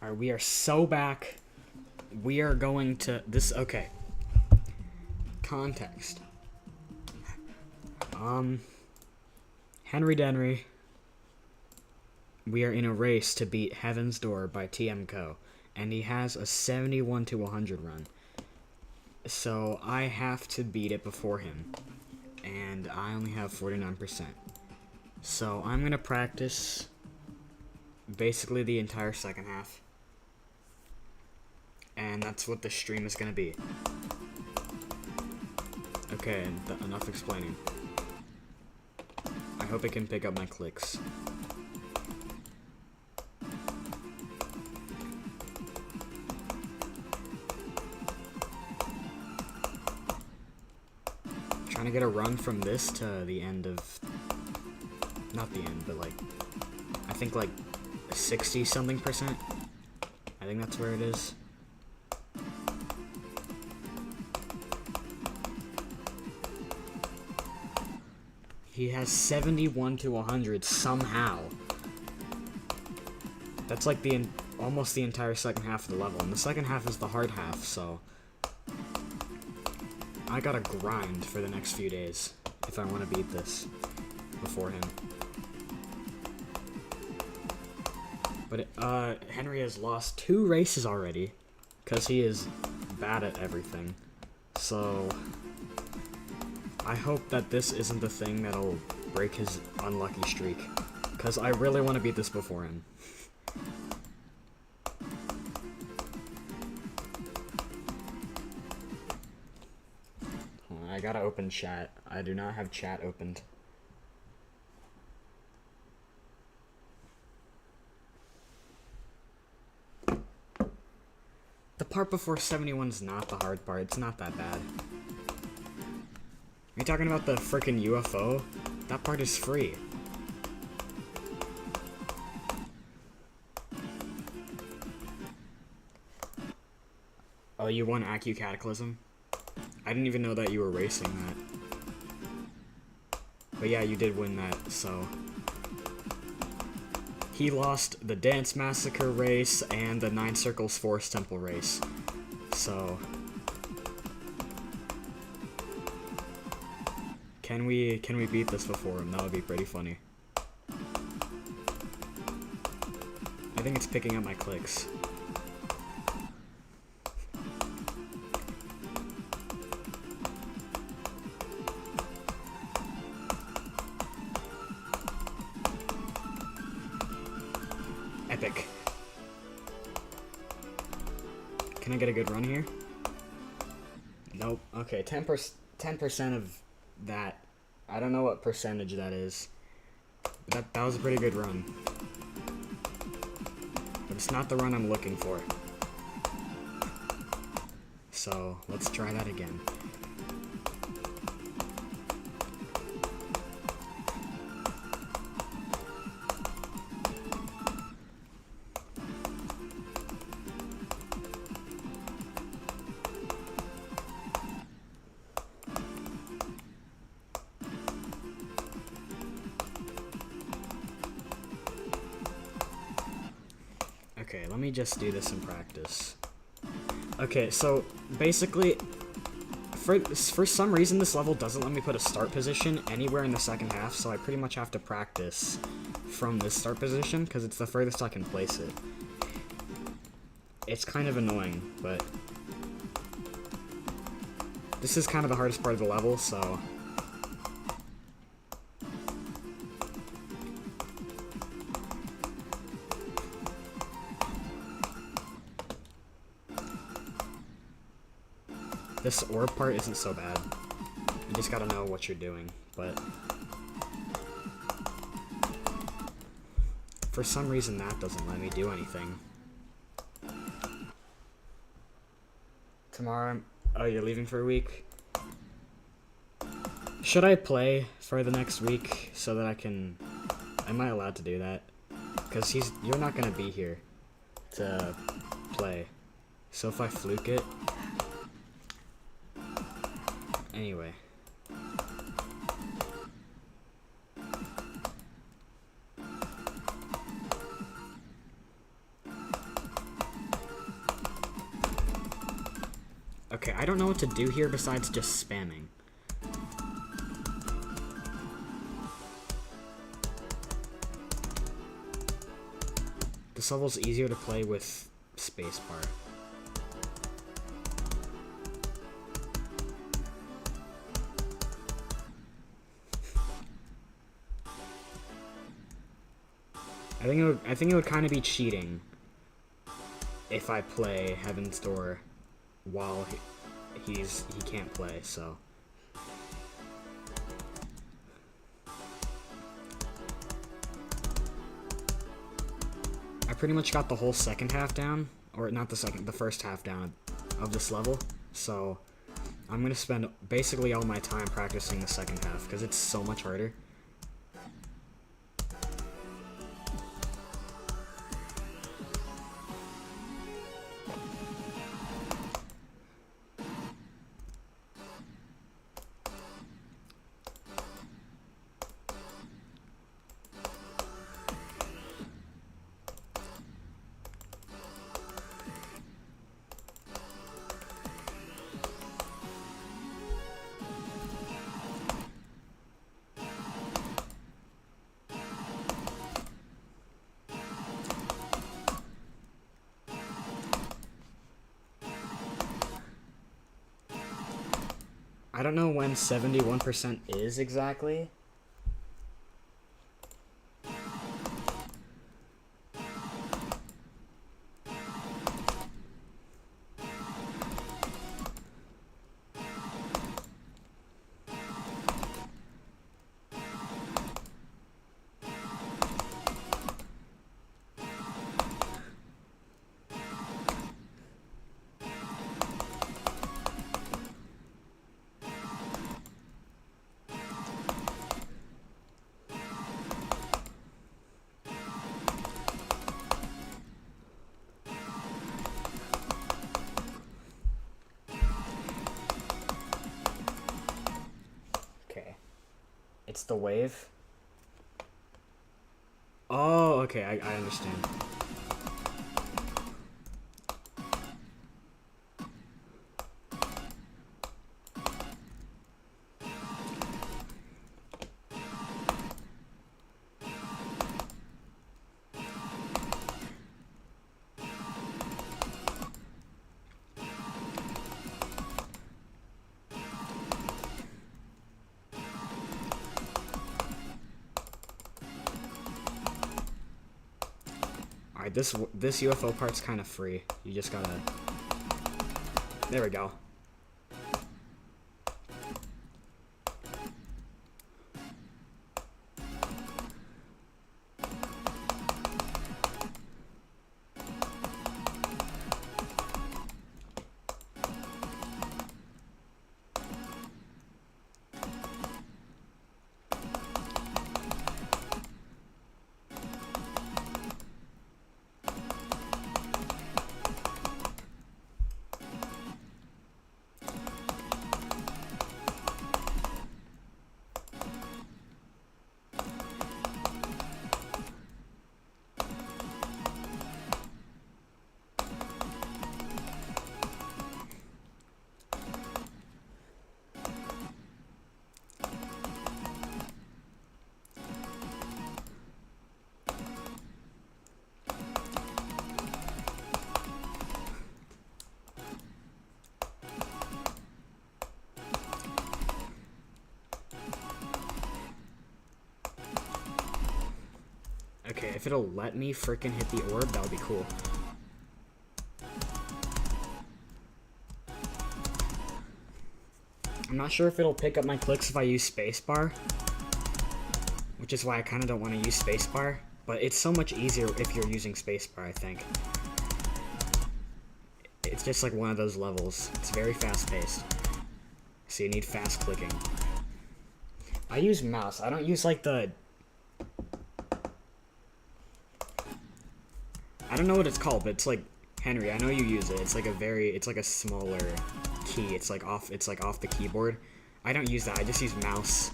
Alright, we are so back. We are going to this. Okay. Context. Henry Denry. We are in a race to beat Heaven's Door by TMCO, and he has a 71 to 100 run. So I have to beat it before him, and I only have 49%. So I'm gonna practice basically the entire second half, and that's what the stream is gonna be. Okay, enough explaining. I hope it can pick up my clicks. Trying to get a run from this to the end of, not the end, but like, I think like 60 something percent. I think that's where it is. He has 71 to 100 somehow. That's like almost the entire second half of the level, and the second half is the hard half, so I gotta grind for the next few days if I want to beat this before him. But Henry has lost 2 races already because he is bad at everything. So I hope that this isn't the thing that'll break his unlucky streak, because I really want to beat this before him. I gotta open chat. I do not have chat opened. The part before 71 is not the hard part. It's not that bad. Are you talking about the frickin' UFO? That part is free. Oh, you won AcU Cataclysm? I didn't even know that you were racing that. But yeah, you did win that, so. He lost the Dance Massacre race and the 9 Circles Forest Temple race. So. Can we beat this before him? That would be pretty funny. I think it's picking up my clicks. Epic. Can I get a good run here? Nope. Okay, 10% of that. I don't know what percentage that is. That was a pretty good run. But it's not the run I'm looking for. So, let's try that again. Okay, let me just do this in practice. Okay, so basically, for some reason this level doesn't let me put a start position anywhere in the second half, so I pretty much have to practice from this start position, because it's the furthest I can place it. It's kind of annoying, but this is kind of the hardest part of the level, so this orb part isn't so bad. You just gotta know what you're doing, but for some reason that doesn't let me do anything. Tomorrow, oh, you're leaving for a week? Should I play for the next week so that am I allowed to do that? Because you're not gonna be here to play. So if I fluke it, anyway. Okay, I don't know what to do here besides just spamming. This level's easier to play with spacebar. I think it would kind of be cheating if I play Heaven's Door while he can't play, so. I pretty much got the whole second half down, or not the second, the first half down of this level, so I'm gonna spend basically all my time practicing the second half, because it's so much harder. I don't know when 71% is exactly. It's the wave. Oh, okay, I understand. Alright, this UFO part's kind of free. You just gotta... There we go. Okay, if it'll let me frickin' hit the orb, that would be cool. I'm not sure if it'll pick up my clicks if I use spacebar, which is why I kind of don't want to use spacebar, but it's so much easier if you're using spacebar, I think. It's just like one of those levels. It's very fast-paced, so you need fast clicking. I use mouse. I don't use like the... I don't know what it's called, but it's like, Henry, I know you use it. It's like a smaller key. It's like off the keyboard. I don't use that. I just use mouse.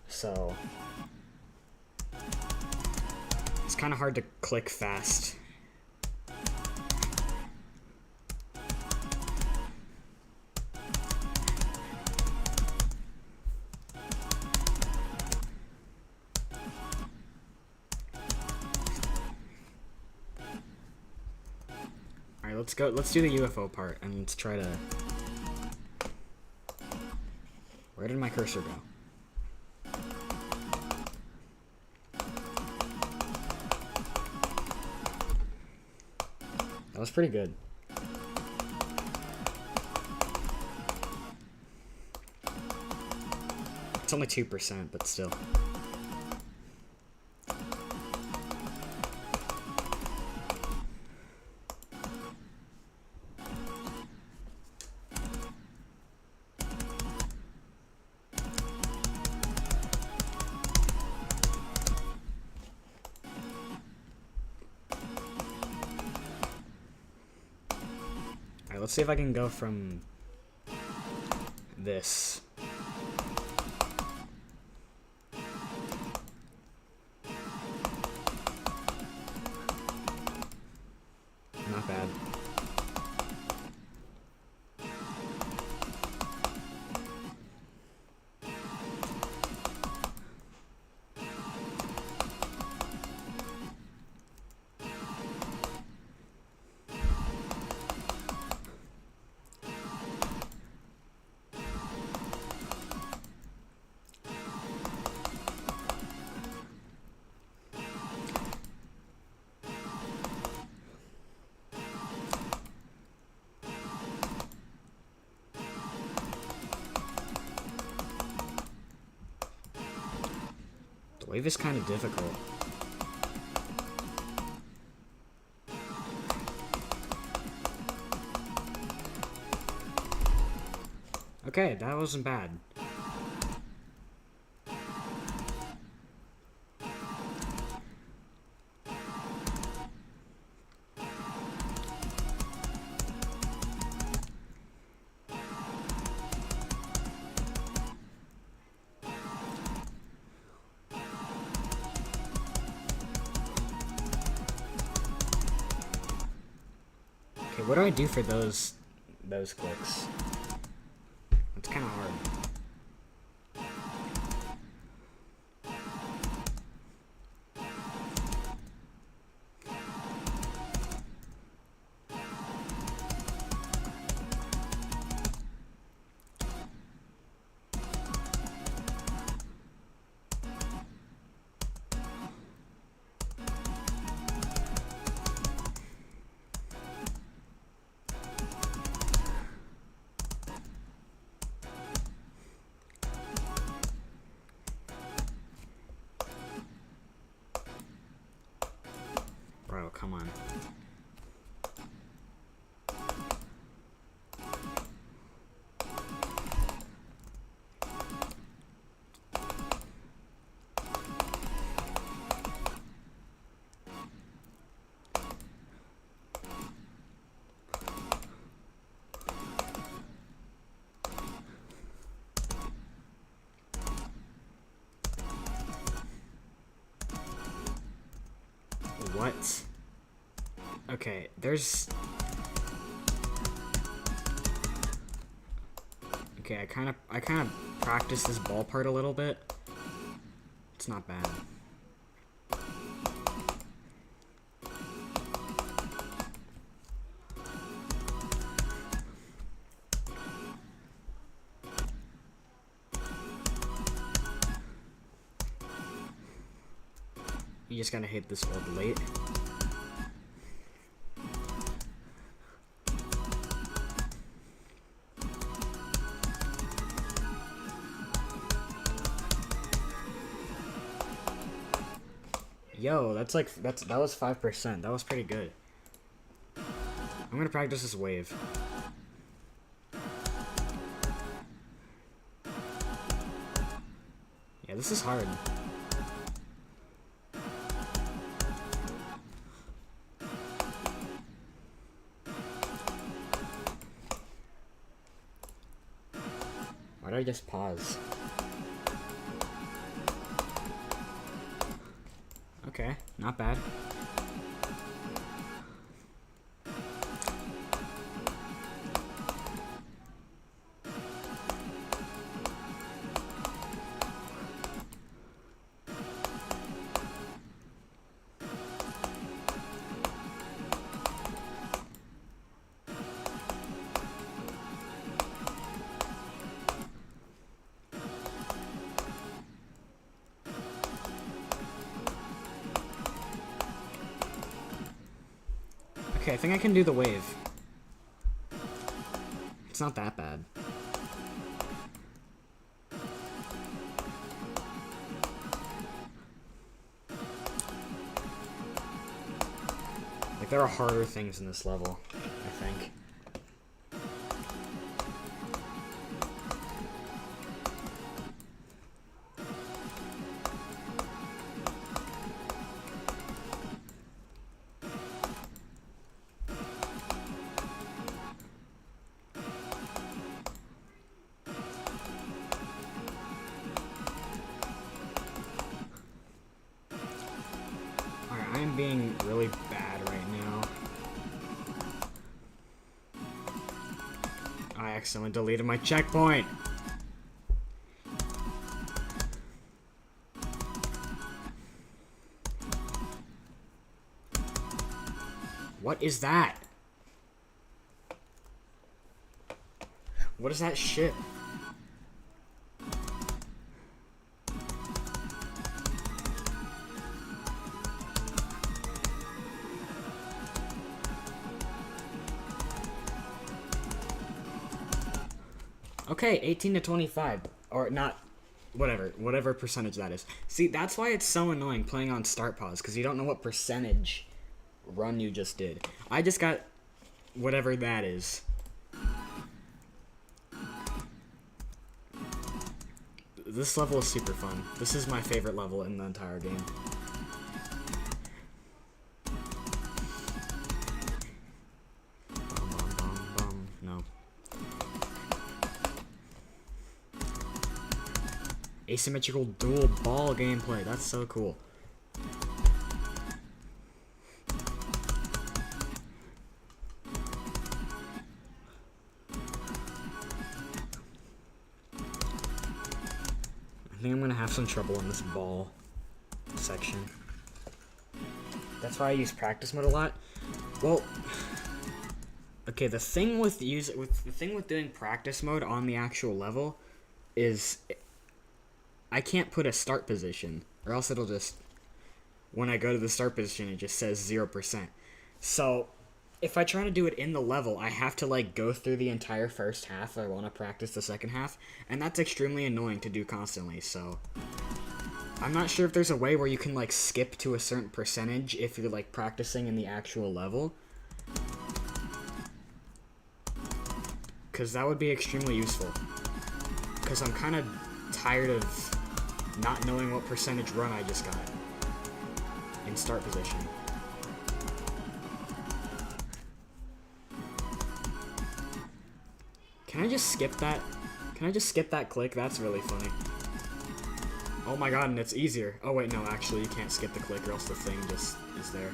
So it's kind of hard to click fast. Alright, let's go. Let's do the UFO part, and let's try to... Where did my cursor go? That was pretty good. It's only 2%, but still. Alright, let's see if I can go from this. Not bad. The wave is kind of difficult. Okay, that wasn't bad. Okay, what do I do for those clicks? It's kind of hard. Bro, come on. What? Okay, there's... Okay, I kind of practiced this ball part a little bit. It's not bad. You just gotta hit this old late. Yo, that was 5%. That was pretty good. I'm gonna practice this wave. Yeah, this is hard. Why did I just pause? Okay, not bad. Okay, I think I can do the wave. It's not that bad. Like, there are harder things in this level, I think. Alright, I am being really bad right now. I accidentally deleted my checkpoint. What is that? What is that shit? Okay, 18 to 25. Or not, whatever percentage that is. See, that's why it's so annoying playing on start pause, because you don't know what percentage run you just did. I just got whatever that is. This level is super fun. This is my favorite level in the entire game. No. Asymmetrical dual ball gameplay. That's so cool. I think I'm gonna have some trouble in this ball section. That's why I use practice mode a lot. Well, okay, the thing with doing practice mode on the actual level is I can't put a start position, or else it'll just, when I go to the start position, it just says 0%. So if I try to do it in the level, I have to like go through the entire first half if I want to practice the second half, and that's extremely annoying to do constantly. So I'm not sure if there's a way where you can like skip to a certain percentage if you're like practicing in the actual level, because that would be extremely useful, because I'm kind of tired of not knowing what percentage run I just got in start position. Can I just skip that? Can I just skip that click? That's really funny. Oh my god, and it's easier. Oh wait, no, actually you can't skip the click or else the thing just is there.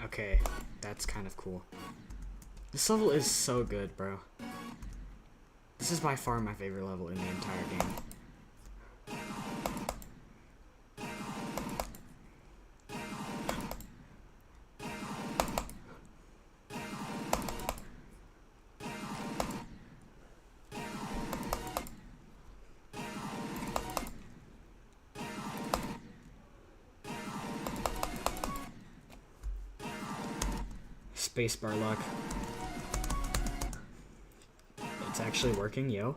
Okay, that's kind of cool. This level is so good, bro. This is by far my favorite level in the entire game. Spacebar luck. It's actually working, yo.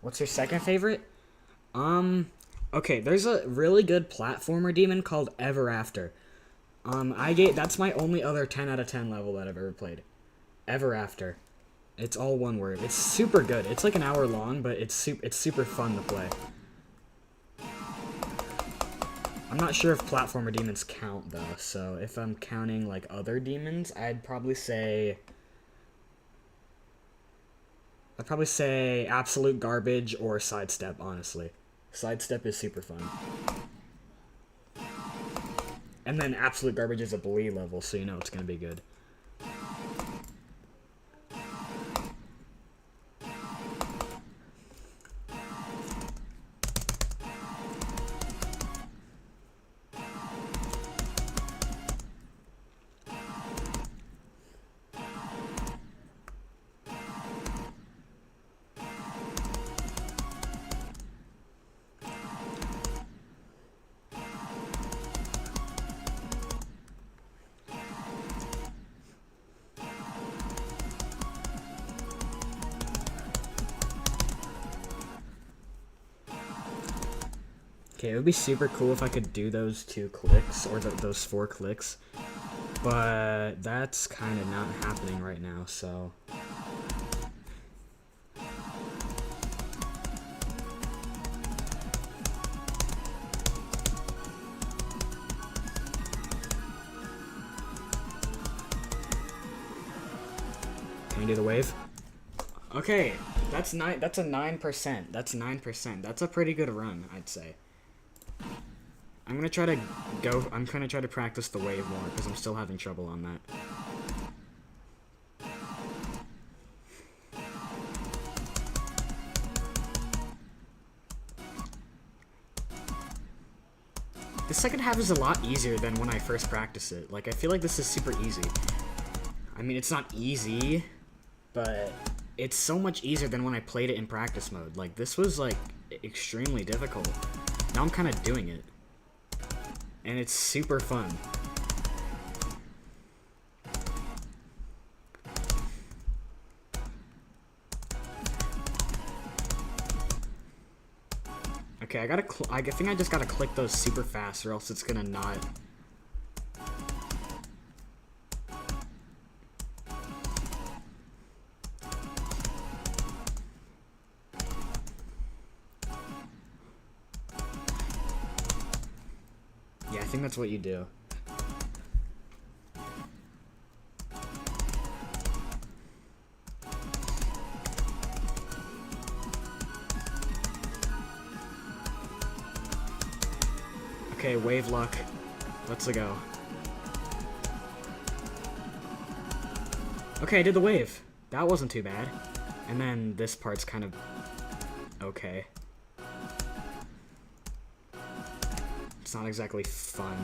What's your second favorite? Okay, there's a really good platformer demon called Ever After. That's my only other 10 out of 10 level that I've ever played. Ever After. It's all one word. It's super good. It's like an hour long, but it's super fun to play. I'm not sure if platformer demons count though, so if I'm counting like other demons, I'd probably say Absolute Garbage or Sidestep, honestly. Sidestep is super fun. And then Absolute Garbage is a Blee level, so you know it's gonna be good. Okay, it would be super cool if I could do those 2 clicks, or those 4 clicks, but that's kind of not happening right now, so... Can you do the wave? Okay, that's a 9%. That's 9%. That's a pretty good run, I'd say. I'm gonna try to practice the wave more, because I'm still having trouble on that. The second half is a lot easier than when I first practiced it. Like, I feel like this is super easy. I mean, it's not easy, but it's so much easier than when I played it in practice mode. Like, this was, like, extremely difficult. Now I'm kind of doing it. And it's super fun. Okay, I think I just gotta click those super fast, or else it's gonna not... Yeah, I think that's what you do. Okay, wave luck. Let's go. Okay, I did the wave. That wasn't too bad. And then this part's kind of... okay. It's not exactly fun.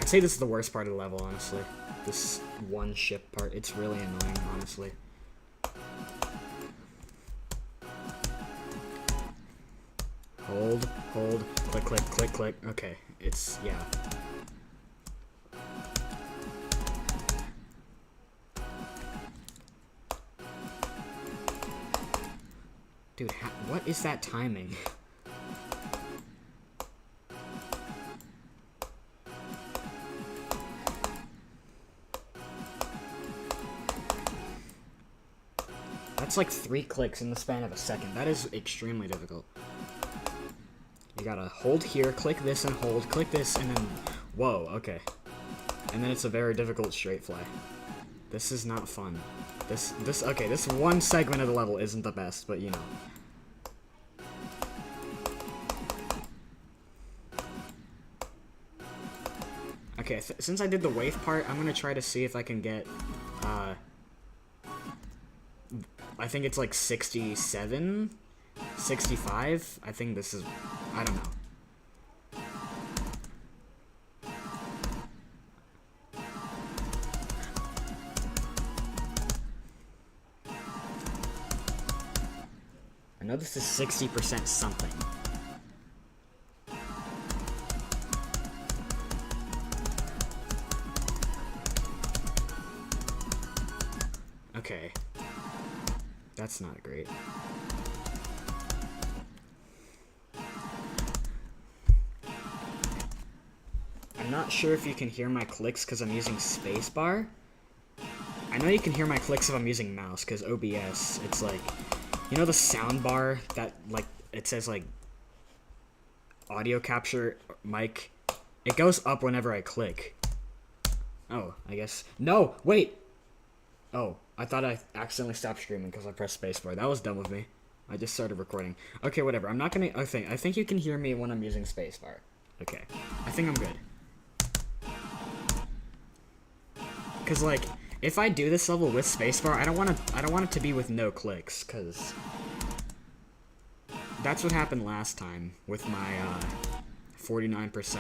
I'd say this is the worst part of the level, honestly. This one ship part. It's really annoying, honestly. Hold, hold, click, click, click, click. Okay, it's, yeah. Dude, what is that timing? That's like 3 clicks in the span of a second. That is extremely difficult. You gotta hold here, click this and hold, click this and then... Whoa, okay. And then it's a very difficult straight fly. This is not fun. Okay, this one segment of the level isn't the best, but you know. Okay, since I did the wave part, I'm gonna try to see if I can get, I think it's like 67? 65? I think this is... I don't know. I know this is 60% something. Okay. That's not great. I'm not sure if you can hear my clicks because I'm using spacebar. I know you can hear my clicks if I'm using mouse, because OBS, it's like, you know the sound bar that, like, it says, like, audio capture mic? It goes up whenever I click. Oh, I guess. No, wait! Oh, I thought I accidentally stopped streaming because I pressed spacebar. That was dumb of me. I just started recording. Okay, whatever. I'm not gonna... I think you can hear me when I'm using spacebar. Okay. I think I'm good. Because, like, if I do this level with spacebar, I don't want it to be with no clicks, because that's what happened last time with my 49%.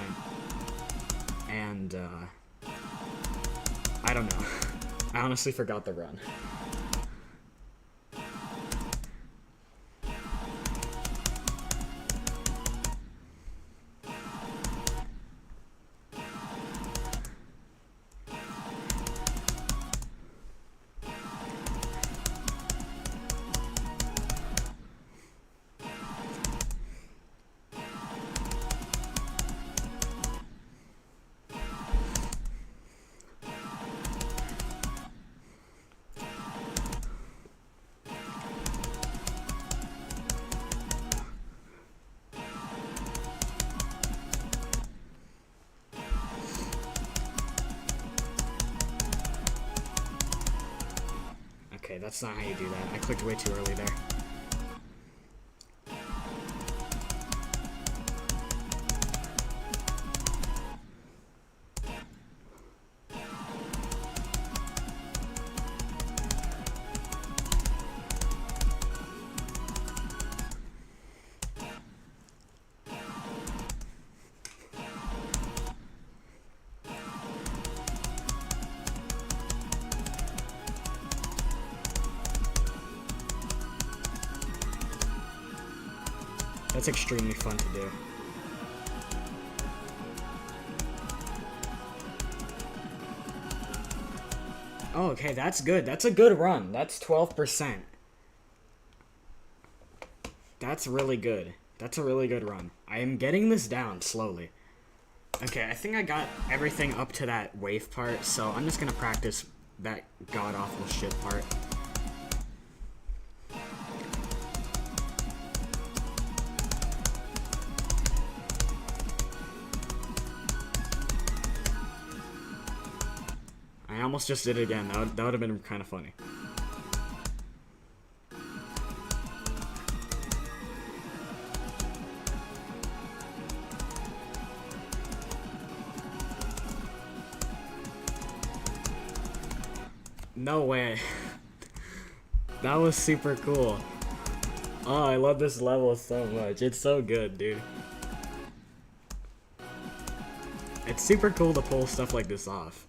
And I don't know. I honestly forgot the run. Okay, that's not how you do that. I clicked way too early there. That's extremely fun to do. Oh, okay, that's good. That's a good run. That's 12%. That's really good. That's a really good run. I am getting this down slowly. Okay, I think I got everything up to that wave part, so I'm just gonna practice that god-awful shit part. I almost just did it again. That would have been kind of funny. No way. That was super cool. Oh, I love this level so much. It's so good, dude. It's super cool to pull stuff like this off.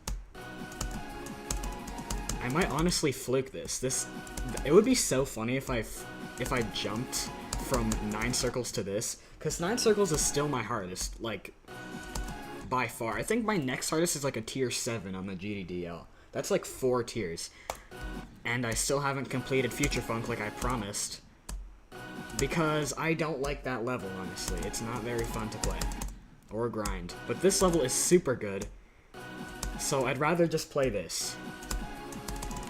I might honestly fluke this. It would be so funny if I jumped from 9 circles to this, because 9 circles is still my hardest, like, by far. I think my next hardest is like a tier 7 on the GDDL. That's like 4 tiers. And I still haven't completed Future Funk like I promised, because I don't like that level, honestly. It's not very fun to play or grind. But this level is super good, so I'd rather just play this.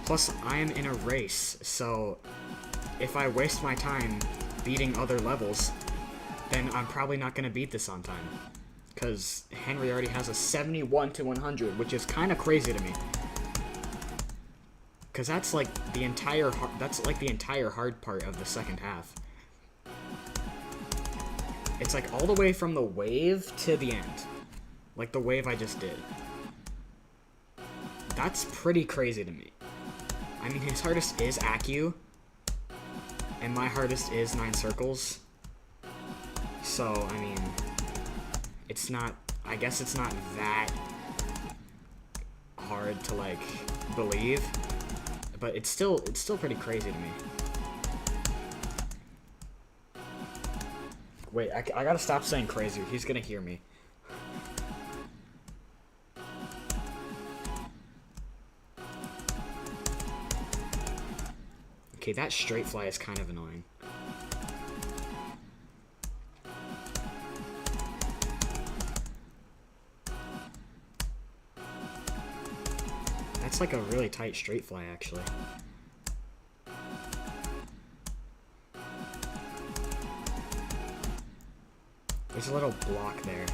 Plus, I am in a race, so if I waste my time beating other levels, then I'm probably not going to beat this on time. Because Henry already has a 71 to 100, which is kind of crazy to me. Because that's like the entire hard part of the second half. It's like all the way from the wave to the end. Like the wave I just did. That's pretty crazy to me. I mean, his hardest is Accu, and my hardest is 9 circles. So, I mean, it's not, I guess it's not that hard to, like, believe, but it's still pretty crazy to me. Wait, I gotta stop saying crazy. He's gonna hear me. Okay, that straight fly is kind of annoying. That's like a really tight straight fly, actually. There's a little block there.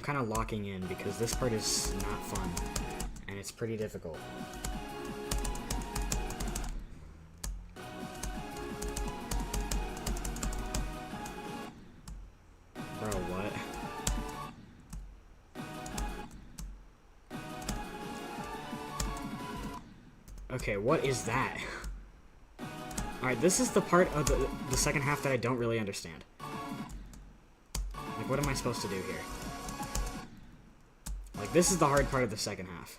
Kind of locking in because this part is not fun and it's pretty difficult. Bro, what? Okay, what is that? Alright, this is the part of the second half that I don't really understand. Like, what am I supposed to do here? Like, this is the hard part of the second half.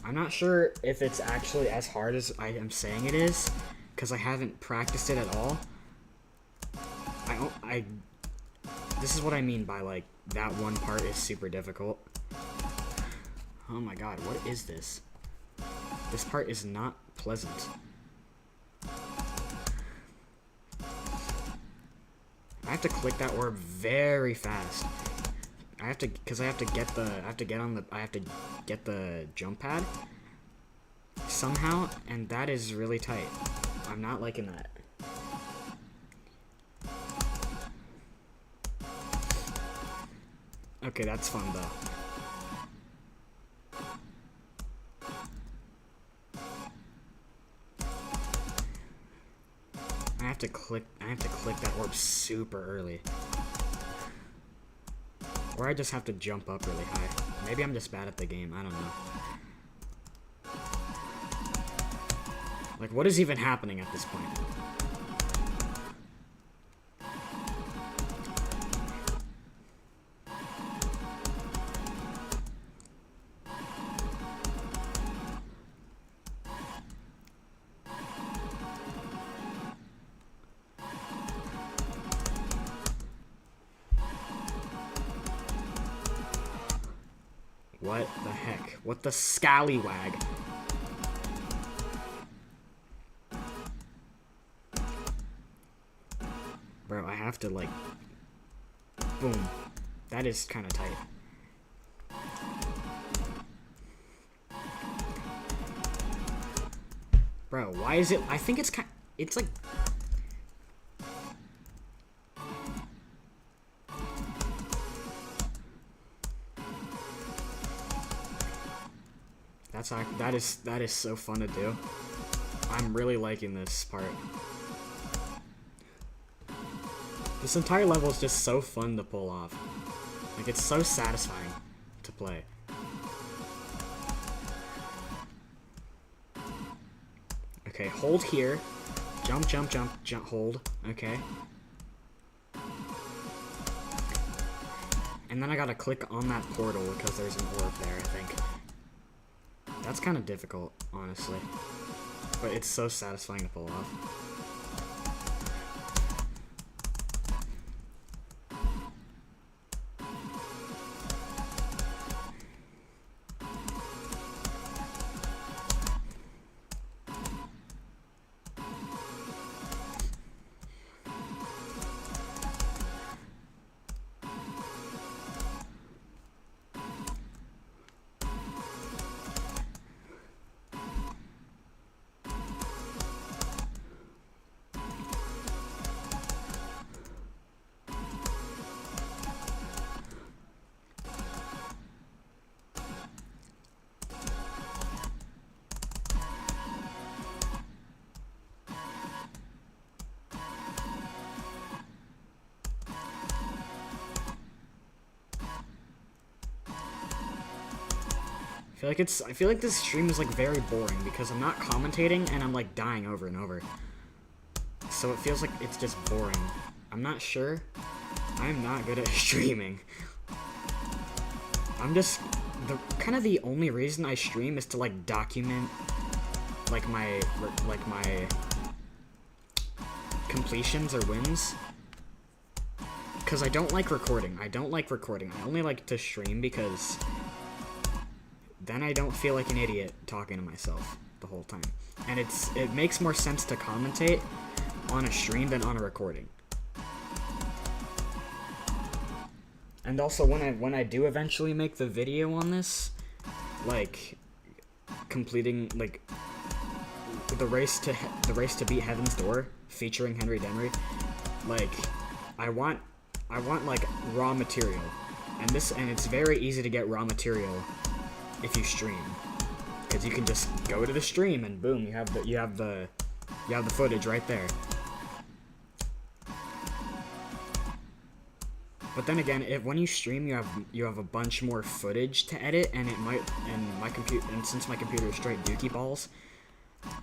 I'm not sure if it's actually as hard as I am saying it is, because I haven't practiced it at all. This is what I mean by, like, that one part is super difficult. Oh my god, what is this? This part is not pleasant. I have to click that orb very fast. I have to get the jump pad somehow, and that is really tight. I'm not liking that. Okay, that's fun though. I have to click that orb super early. Or I just have to jump up really high. Maybe I'm just bad at the game, I don't know. Like, what is even happening at this point? What the heck? What the scallywag? Bro, I have to, like... Boom. That is kind of tight. Bro, why is it... I think it's kind... It's like... That is so fun to do. I'm really liking this part. This entire level is just so fun to pull off. Like, it's so satisfying to play. Okay, hold here. Jump, jump, jump, jump, hold. Okay. And then I gotta click on that portal because there's an orb there, I think. That's kind of difficult, honestly. But it's so satisfying to pull off. I feel like this stream is like very boring because I'm not commentating and I'm like dying over and over. So it feels like it's just boring. I'm not sure. I'm not good at streaming. I'm just kind of the only reason I stream is to like document like my completions or wins. Cause I don't like recording. I only like to stream because then I don't feel like an idiot talking to myself the whole time. And it makes more sense to commentate on a stream than on a recording. And also when I do eventually make the video on this, like completing like the race to beat Heaven's Door featuring Henry Denry, like I want like raw material. And it's very easy to get raw material if you stream. Cuz you can just go to the stream and boom, you have the footage right there. But then again, when you stream, you have a bunch more footage to edit, and since my computer is straight dookie balls,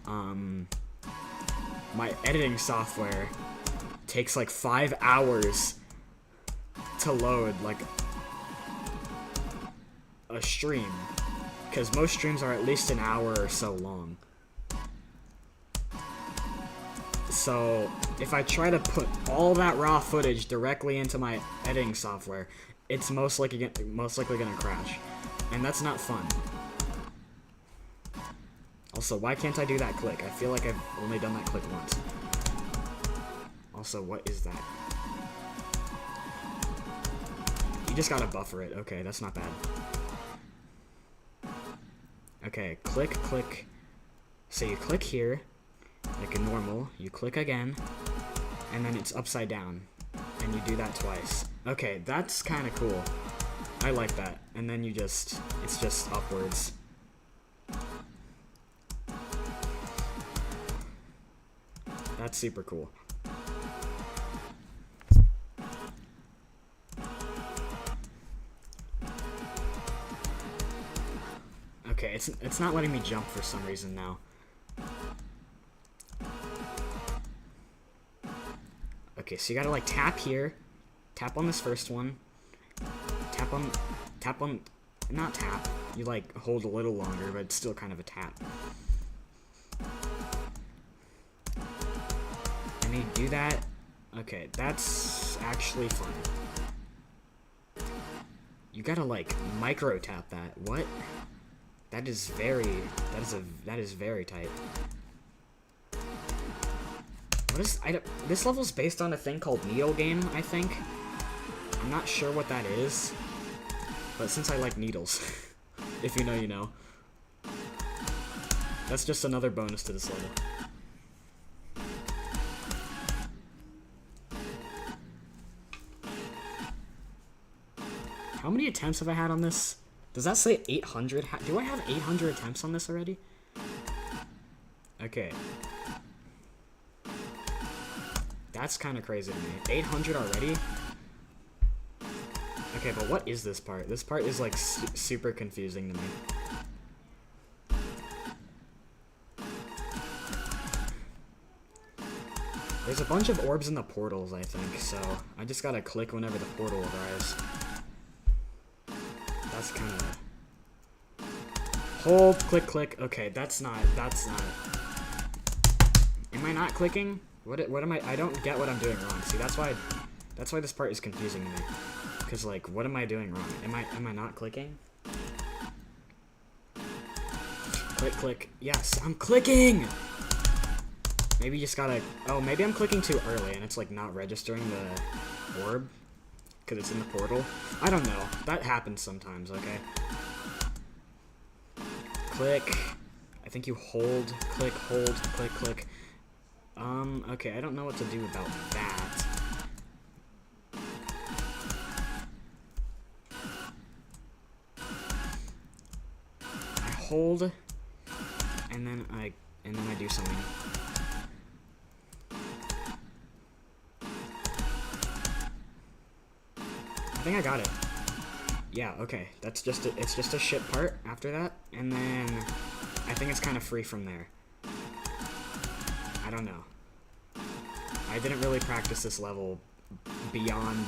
my editing software takes like 5 hours to load like a stream, because most streams are at least an hour or so long. So if I try to put all that raw footage directly into my editing software, it's most likely gonna crash, and that's not fun. Also, why can't I do that click? I feel like I've only done that click once. Also, what is that? You just gotta buffer it. Okay, that's not bad. Okay, click. So you click here, like a normal, you click again, and then it's upside down, and you do that twice. Okay, that's kind of cool. I like that. And then it's just upwards. That's super cool. Okay, it's not letting me jump for some reason now. Okay, so you gotta like tap here, tap on this first one, tap on, not tap, you like hold a little longer, but it's still kind of a tap. And you do that. Okay, that's actually fun. You gotta like micro tap that. What? That is very tight. This level's based on a thing called Needle Game, I think. I'm not sure what that is, but since I like needles, if you know, you know. That's just another bonus to this level. How many attempts have I had on this? Does that say 800? Do I have 800 attempts on this already? Okay. That's kind of crazy to me. 800 already? Okay, but what is this part? This part is like super confusing to me. There's a bunch of orbs in the portals, I think, so I just gotta click whenever the portal arrives. That's kind of... Hold, click. Okay, that's not... Am I not clicking? What am I don't get what I'm doing wrong. See, that's why this part is confusing to me. Cause like, what am I doing wrong? Am I not clicking? Click. Yes, I'm clicking! Maybe you just gotta... Oh, maybe I'm clicking too early and it's like not registering the orb. Cause it's in the portal. I don't know. That happens sometimes, okay? Click. I think you hold, click. Okay, I don't know what to do about that. I hold, and then I do something. I think I got it. Yeah, okay. That's just it's just a shit part after that, and then I think it's kind of free from there. I don't know. I didn't really practice this level beyond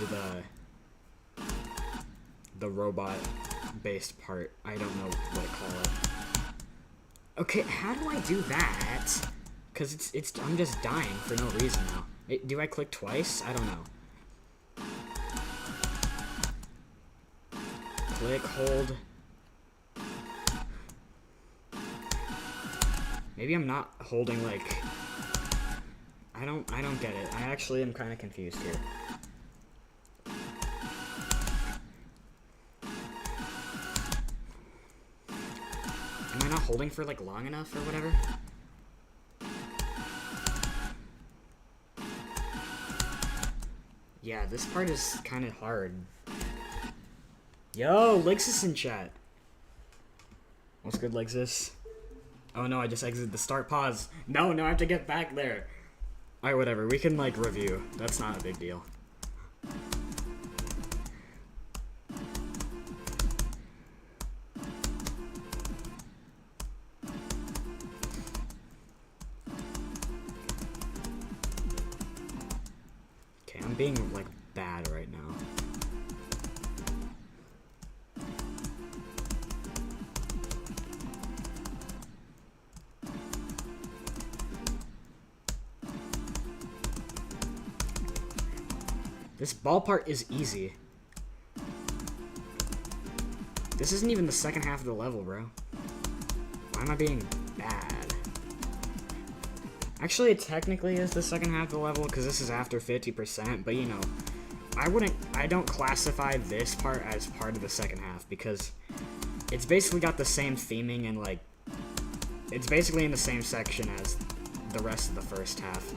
the robot-based part. I don't know what to call it. Okay, how do I do that? Cause I'm just dying for no reason now. Do I click twice? I don't know. Click, hold. Maybe I'm not holding, like... I don't get it. I actually am kind of confused here. Am I not holding for, like, long enough or whatever? Yeah, this part is kind of hard. Yo, Lexus in chat. What's good, Lexus? Oh no, I just exited the start pause. No, I have to get back there. Alright, whatever. We can, like, review. That's not a big deal. Okay, I'm being, like, bad right now. This ball part is easy. This isn't even the second half of the level, bro. Why am I being bad? Actually, it technically is the second half of the level, because this is after 50%, but you know, I don't classify this part as part of the second half, because it's basically got the same theming and, like, it's basically in the same section as the rest of the first half.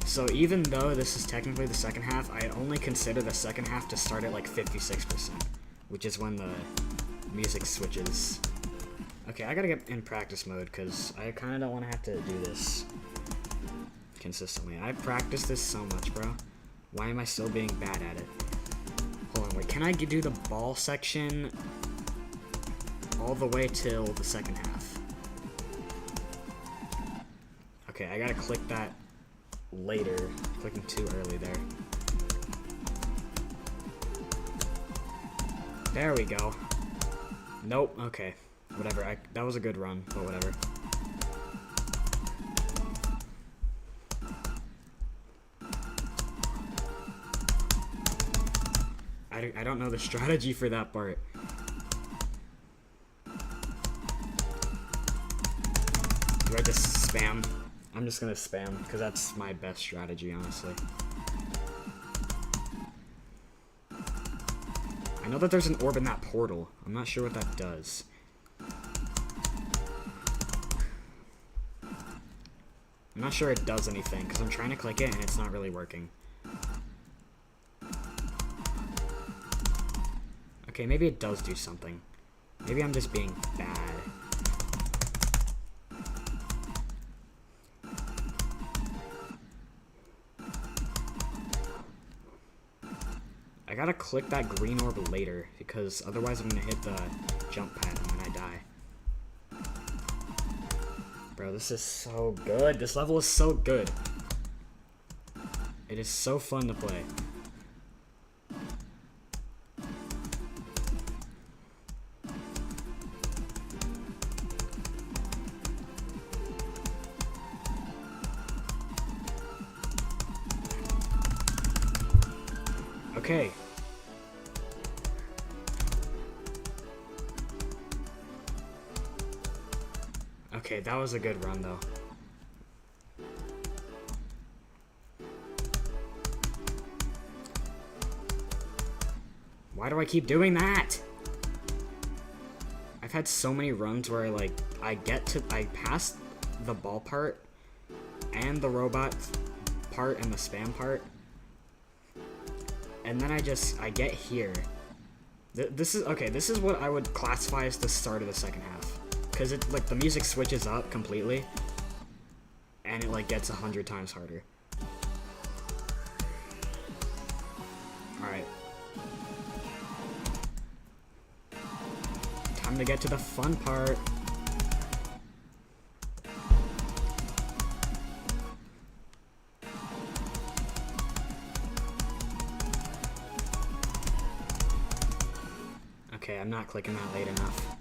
So even though this is technically the second half, I only consider the second half to start at like 56%, which is when the music switches. Okay, I gotta get in practice mode because I kind of don't want to have to do this consistently. I practiced this so much, bro. Why am I still being bad at it? Hold on, wait, can I do the ball section all the way till the second half? Okay, I gotta click that later. Clicking too early there. There we go. Nope, okay. Whatever, that was a good run, but whatever. I don't know the strategy for that part. Do I just spam? I'm just gonna spam, because that's my best strategy, honestly. I know that there's an orb in that portal. I'm not sure what that does. I'm not sure it does anything, because I'm trying to click it and it's not really working. Okay, maybe it does do something. Maybe I'm just being bad. I gotta click that green orb later, because otherwise I'm gonna hit the jump pad and then I die. Bro, this is so good. This level is so good. It is so fun to play. Okay. Okay, that was a good run, though. Why do I keep doing that? I've had so many runs where, like, I pass the ball part and the robot part and the spam part, and then I get here. This is what I would classify as the start of the second half. Because it, like, the music switches up completely, and it, like, gets 100 times harder. to get to the fun part. Okay, I'm not clicking that late enough.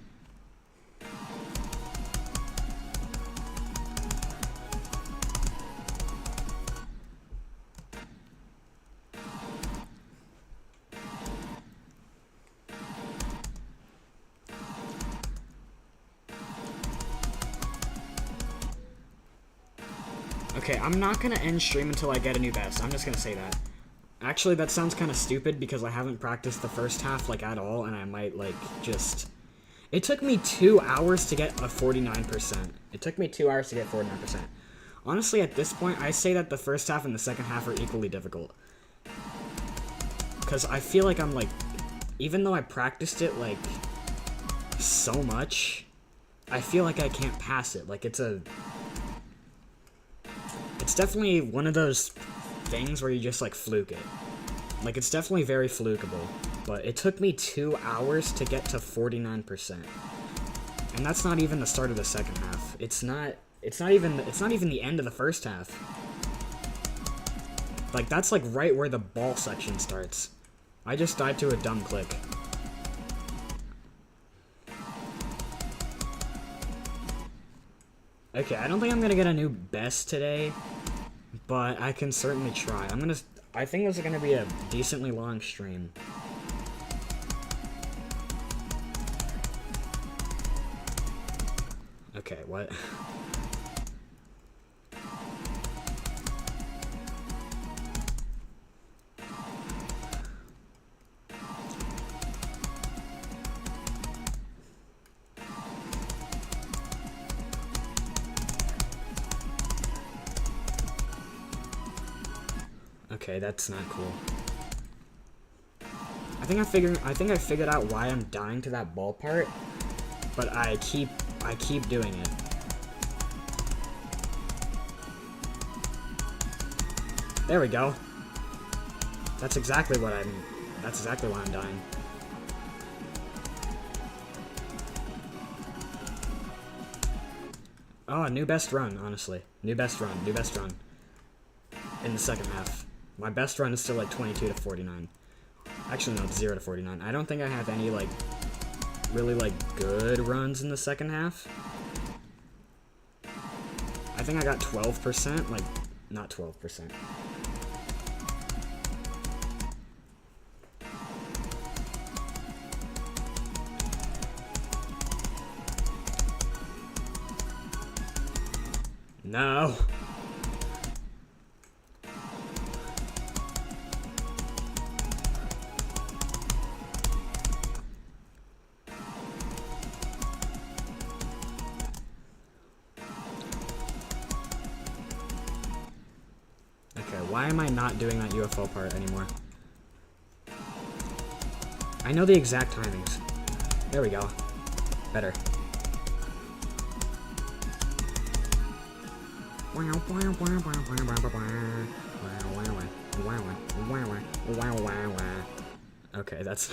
Okay, I'm not gonna end stream until I get a new best. I'm just gonna say that. Actually, that sounds kind of stupid because I haven't practiced the first half, like, at all, and I might, like, just... It took me 2 hours to get a 49%. It took me 2 hours to get 49%. Honestly, at this point, I say that the first half and the second half are equally difficult. Because I feel like I'm, like... Even though I practiced it, like, so much, I feel like I can't pass it. Like, it's definitely one of those things where you just, like, fluke it. Like, it's definitely very flukeable. But it took me 2 hours to get to 49%. And that's not even the start of the second half. It's not even the end of the first half. Like, that's, like, right where the ball section starts. I just died to a dumb click. Okay, I don't think I'm gonna get a new best today, but I can certainly try. I think this is gonna be a decently long stream. Okay, what? Okay, that's not cool. I think I figured out why I'm dying to that ball part, but I keep doing it. There we go. That's exactly why I'm dying. Oh, new best run, honestly. New best run. In the second half. My best run is still like 22 to 49. Actually, no, it's 0 to 49. I don't think I have any, like, really, like, good runs in the second half. I think I got 12%, like, not 12%. No. Why am I not doing that UFO part anymore? I know the exact timings. There we go. Better. Okay, that's...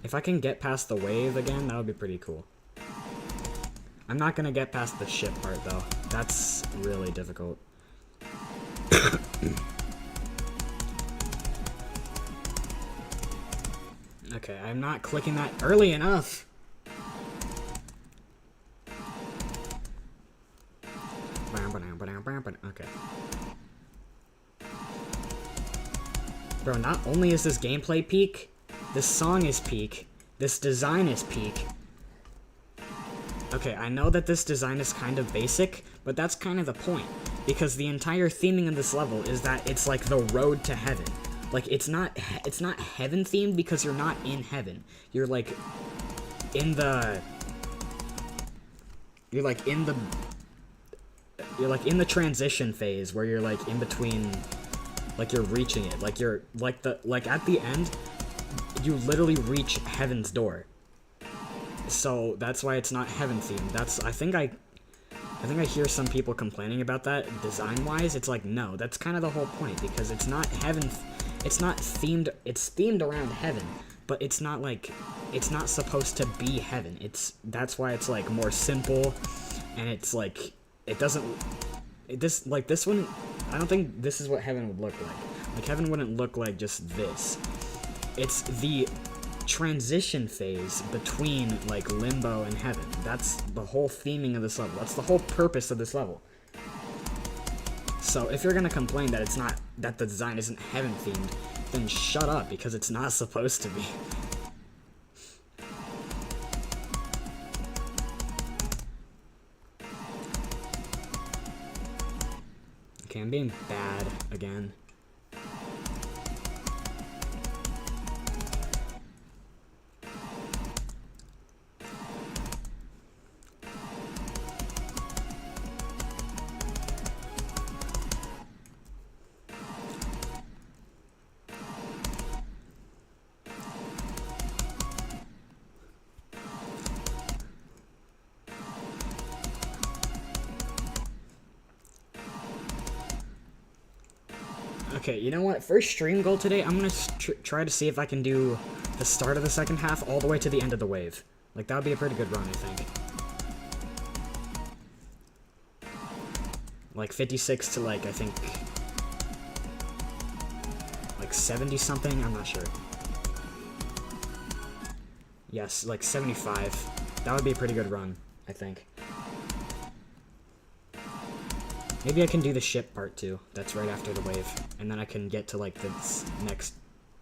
If I can get past the wave again, that would be pretty cool. I'm not gonna get past the ship part, though. That's really difficult. Okay, I'm not clicking that early enough. Okay. Bro, not only is this gameplay peak, this song is peak, this design is peak. Okay, I know that this design is kind of basic, but that's kind of the point, because the entire theming of this level is that it's like the road to heaven. Like, it's not heaven themed because you're not in heaven. You're like in the transition phase where you're like in between, like you're reaching it. Like you're like at the end, you literally reach heaven's door. So that's why it's not heaven themed. I think I hear some people complaining about that design wise. It's like, no, that's kind of the whole point, because it's not heaven it's not themed. It's themed around heaven, but it's not like it's not supposed to be heaven. That's why it's like more simple, and it's like it doesn't. This one, I don't think this is what heaven would look like. Like heaven wouldn't look like just this. It's the transition phase between like limbo and heaven. That's the whole theming of this level. That's the whole purpose of this level. So if you're gonna complain that it's not, that the design isn't heaven themed, then shut up, because it's not supposed to be. Okay, I'm being bad again. Okay, you know what? First stream goal today, I'm gonna try to see if I can do the start of the second half all the way to the end of the wave. Like, that would be a pretty good run, I think. Like, 56 to, like, I think... like, 70-something? I'm not sure. Yes, like, 75. That would be a pretty good run, I think. Maybe I can do the ship part too. That's right after the wave. And then I can get to like this next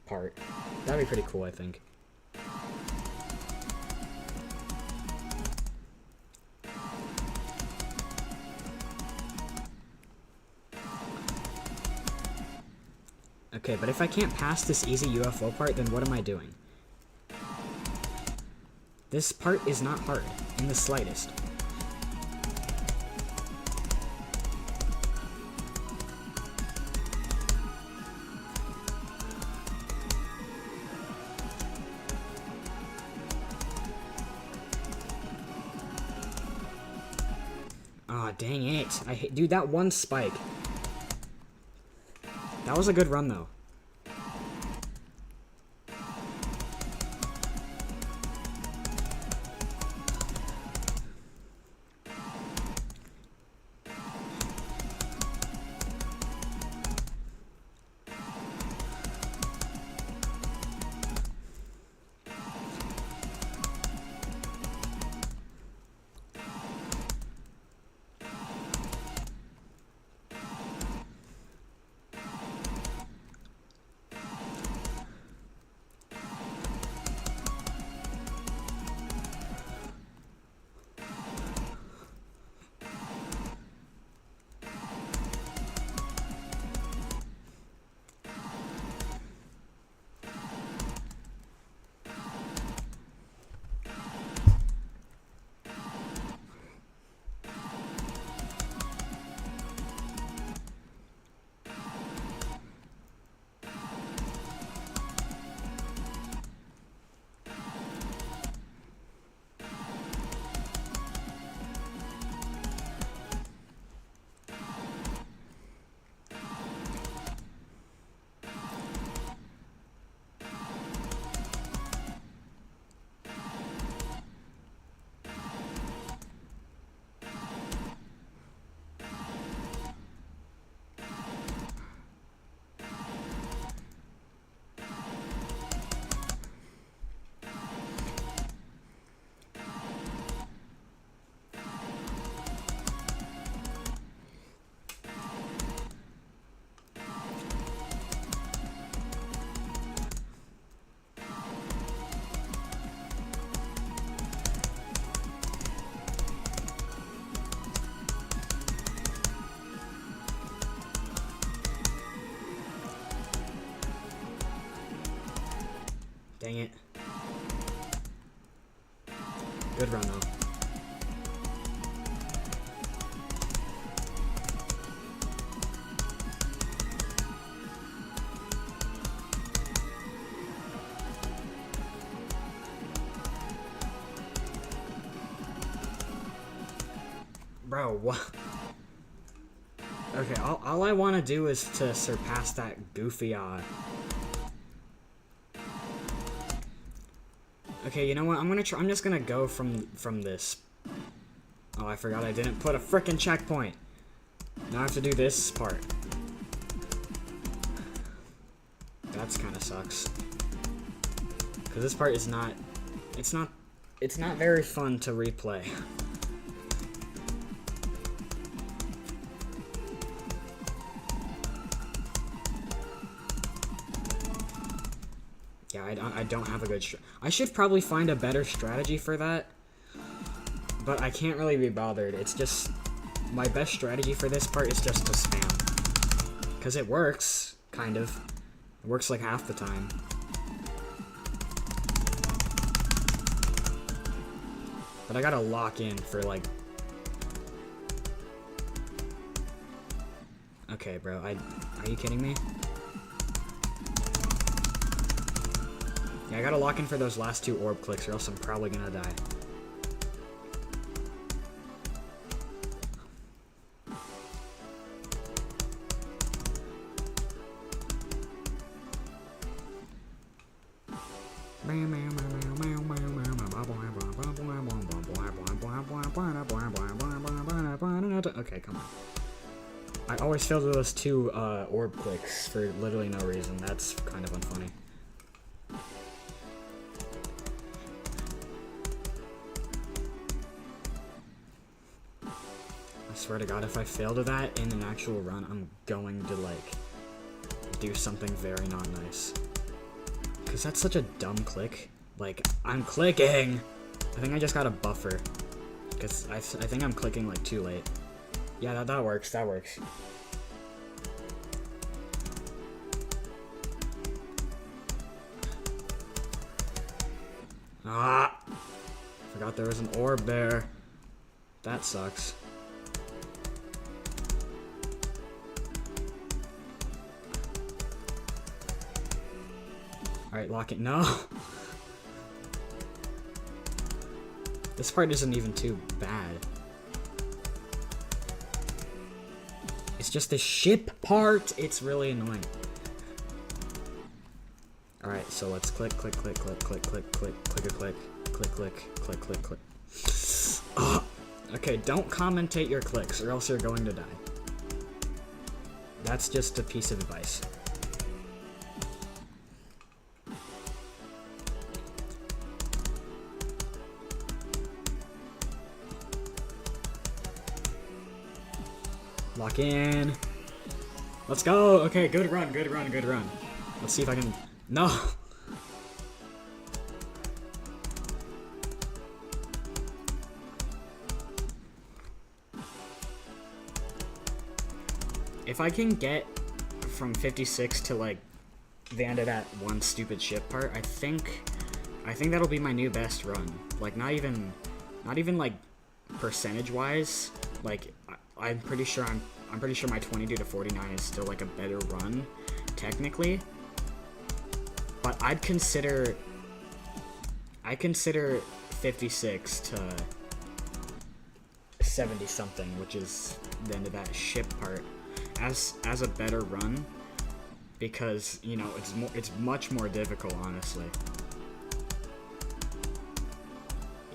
part. That'd be pretty cool, I think. Okay, but if I can't pass this easy UFO part, then what am I doing? This part is not hard, in the slightest. Aw, dang it. Dude, that one spike. That was a good run, though. Dang it. Good run, though. Bro, what? Okay, all I want to do is to surpass that goofy, Okay, you know what? I'm just gonna go from this. Oh, I forgot I didn't put a frickin' checkpoint. Now I have to do this part. That's kind of sucks. Cause this part is not. It's not very fun to replay. Yeah, I don't have a good I should probably find a better strategy for that. But I can't really be bothered. It's just... My best strategy for this part is just to spam. Because it works, kind of. It works like half the time. But I gotta lock in for like... Okay, bro, are you kidding me? Yeah, I gotta lock in for those last 2 orb clicks or else I'm probably gonna die. Okay, come on. I always fail to those 2 orb clicks for literally no reason. That's kind of unfunny. I swear to God, if I fail to that in an actual run, I'm going to, like, do something very not nice. Because that's such a dumb click. Like, I'm clicking! I think I just got a buffer. Because I think I'm clicking, like, too late. Yeah, that works, that works. Ah! Forgot there was an orb there. That sucks. Alright, lock it. No! This part isn't even too bad. It's just the ship part. It's really annoying. Alright, so let's click, click, click, click, click, click, click, click, click, click, click, click, click, click. Okay, don't commentate your clicks or else you're going to die. That's just a piece of advice. Lock in. Let's go. Okay, good run, good run, good run. Let's see if I can... No! If I can get from 56 to, like, the end of that one stupid ship part, I think that'll be my new best run. Like, not even like, percentage-wise. Like, I'm pretty sure my 22 to 49 is still, like, a better run, technically. But I consider 56 to 70 something, which is the end of that ship part, as a better run, because, you know, it's much more difficult, honestly.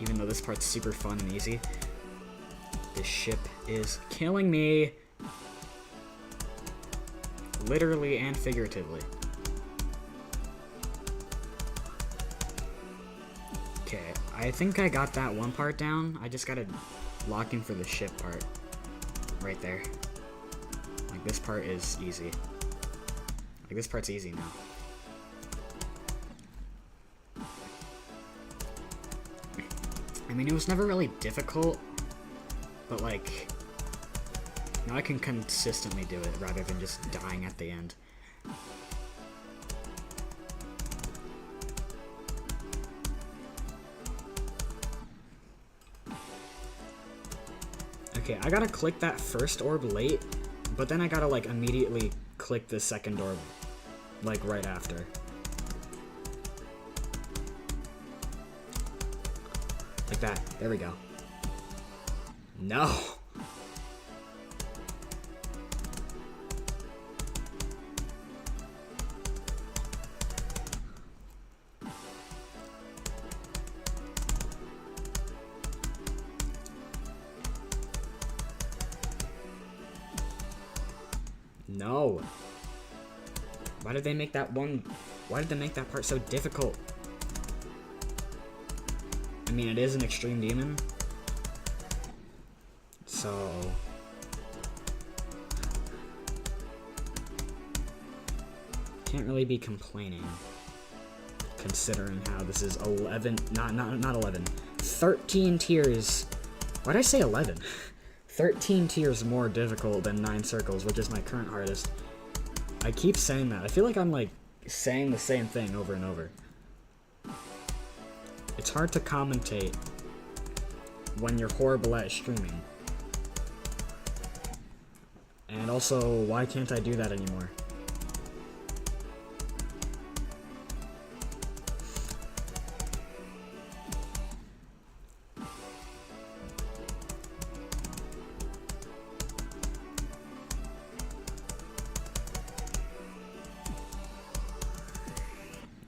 Even though this part's super fun and easy, this ship is killing me, literally and figuratively. Okay, I think I got that one part down. I just gotta lock in for the ship part. Right there. Like, this part is easy. Like, this part's easy now. I mean, it was never really difficult, but, like, now I can consistently do it rather than just dying at the end. Okay, I gotta click that first orb late, but then I gotta, like, immediately click the second orb, like, right after. Like that. There we go. No! No. Why did they make that one... Why did they make that part so difficult? I mean, it is an extreme demon. So... Can't really be complaining. Considering how this is 11... Not 11. 13 tiers... Why did I say 11? 13 tiers more difficult than 9 circles, which is my current hardest. I keep saying that. I feel like I'm, like, saying the same thing over and over. It's hard to commentate when you're horrible at streaming. And also, why can't I do that anymore?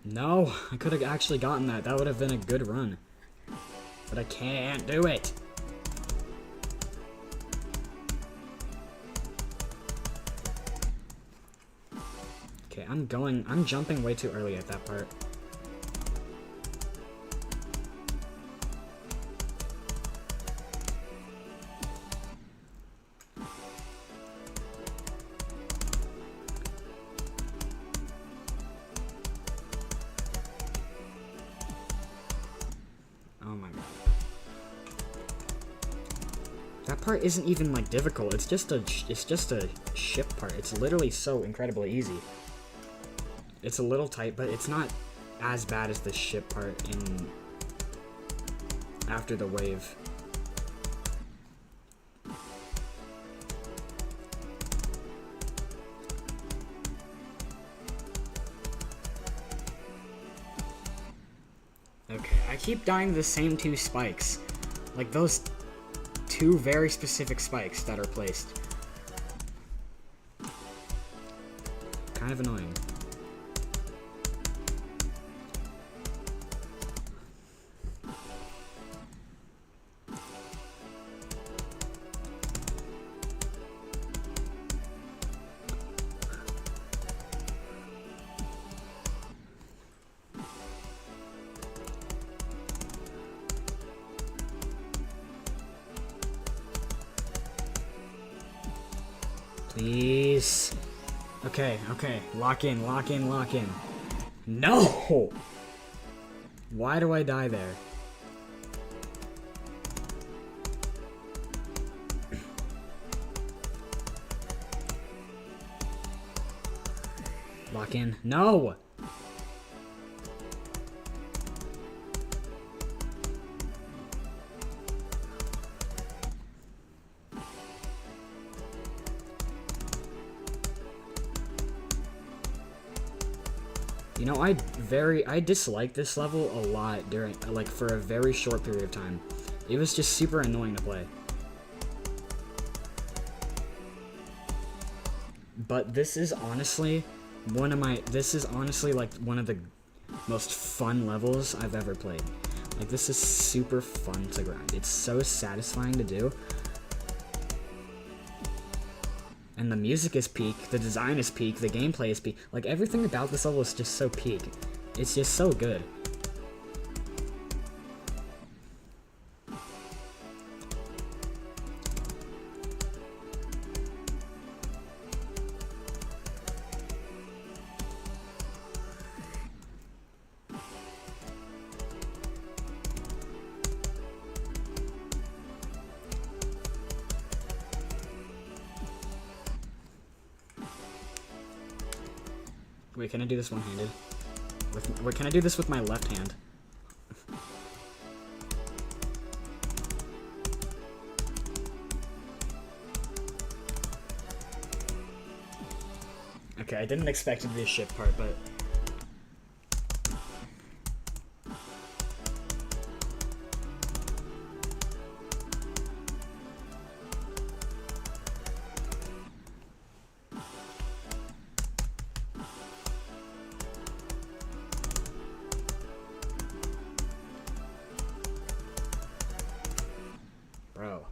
No, I could have actually gotten that. That would have been a good run. But I can't do it. Okay, I'm jumping way too early at that part. Oh my god. That part isn't even like difficult. It's just a ship part. It's literally so incredibly easy. It's a little tight, but it's not as bad as the ship part in After the Wave. Okay, I keep dying to the same 2 spikes. Like those 2 very specific spikes that are placed. Kind of annoying. Please. Okay, okay. Lock in, lock in, lock in. No! Why do I die there? Lock in. No! You know, I disliked this level a lot during, like, for a very short period of time. It was just super annoying to play. But this is honestly like one of the most fun levels I've ever played. Like, this is super fun to grind. It's so satisfying to do. And the music is peak, the design is peak, the gameplay is peak. Like, everything about this level is just so peak. It's just so good. Wait, can I do this one-handed? Wait, can I do this with my left hand? Okay, I didn't expect it to be a ship part, but... Bro.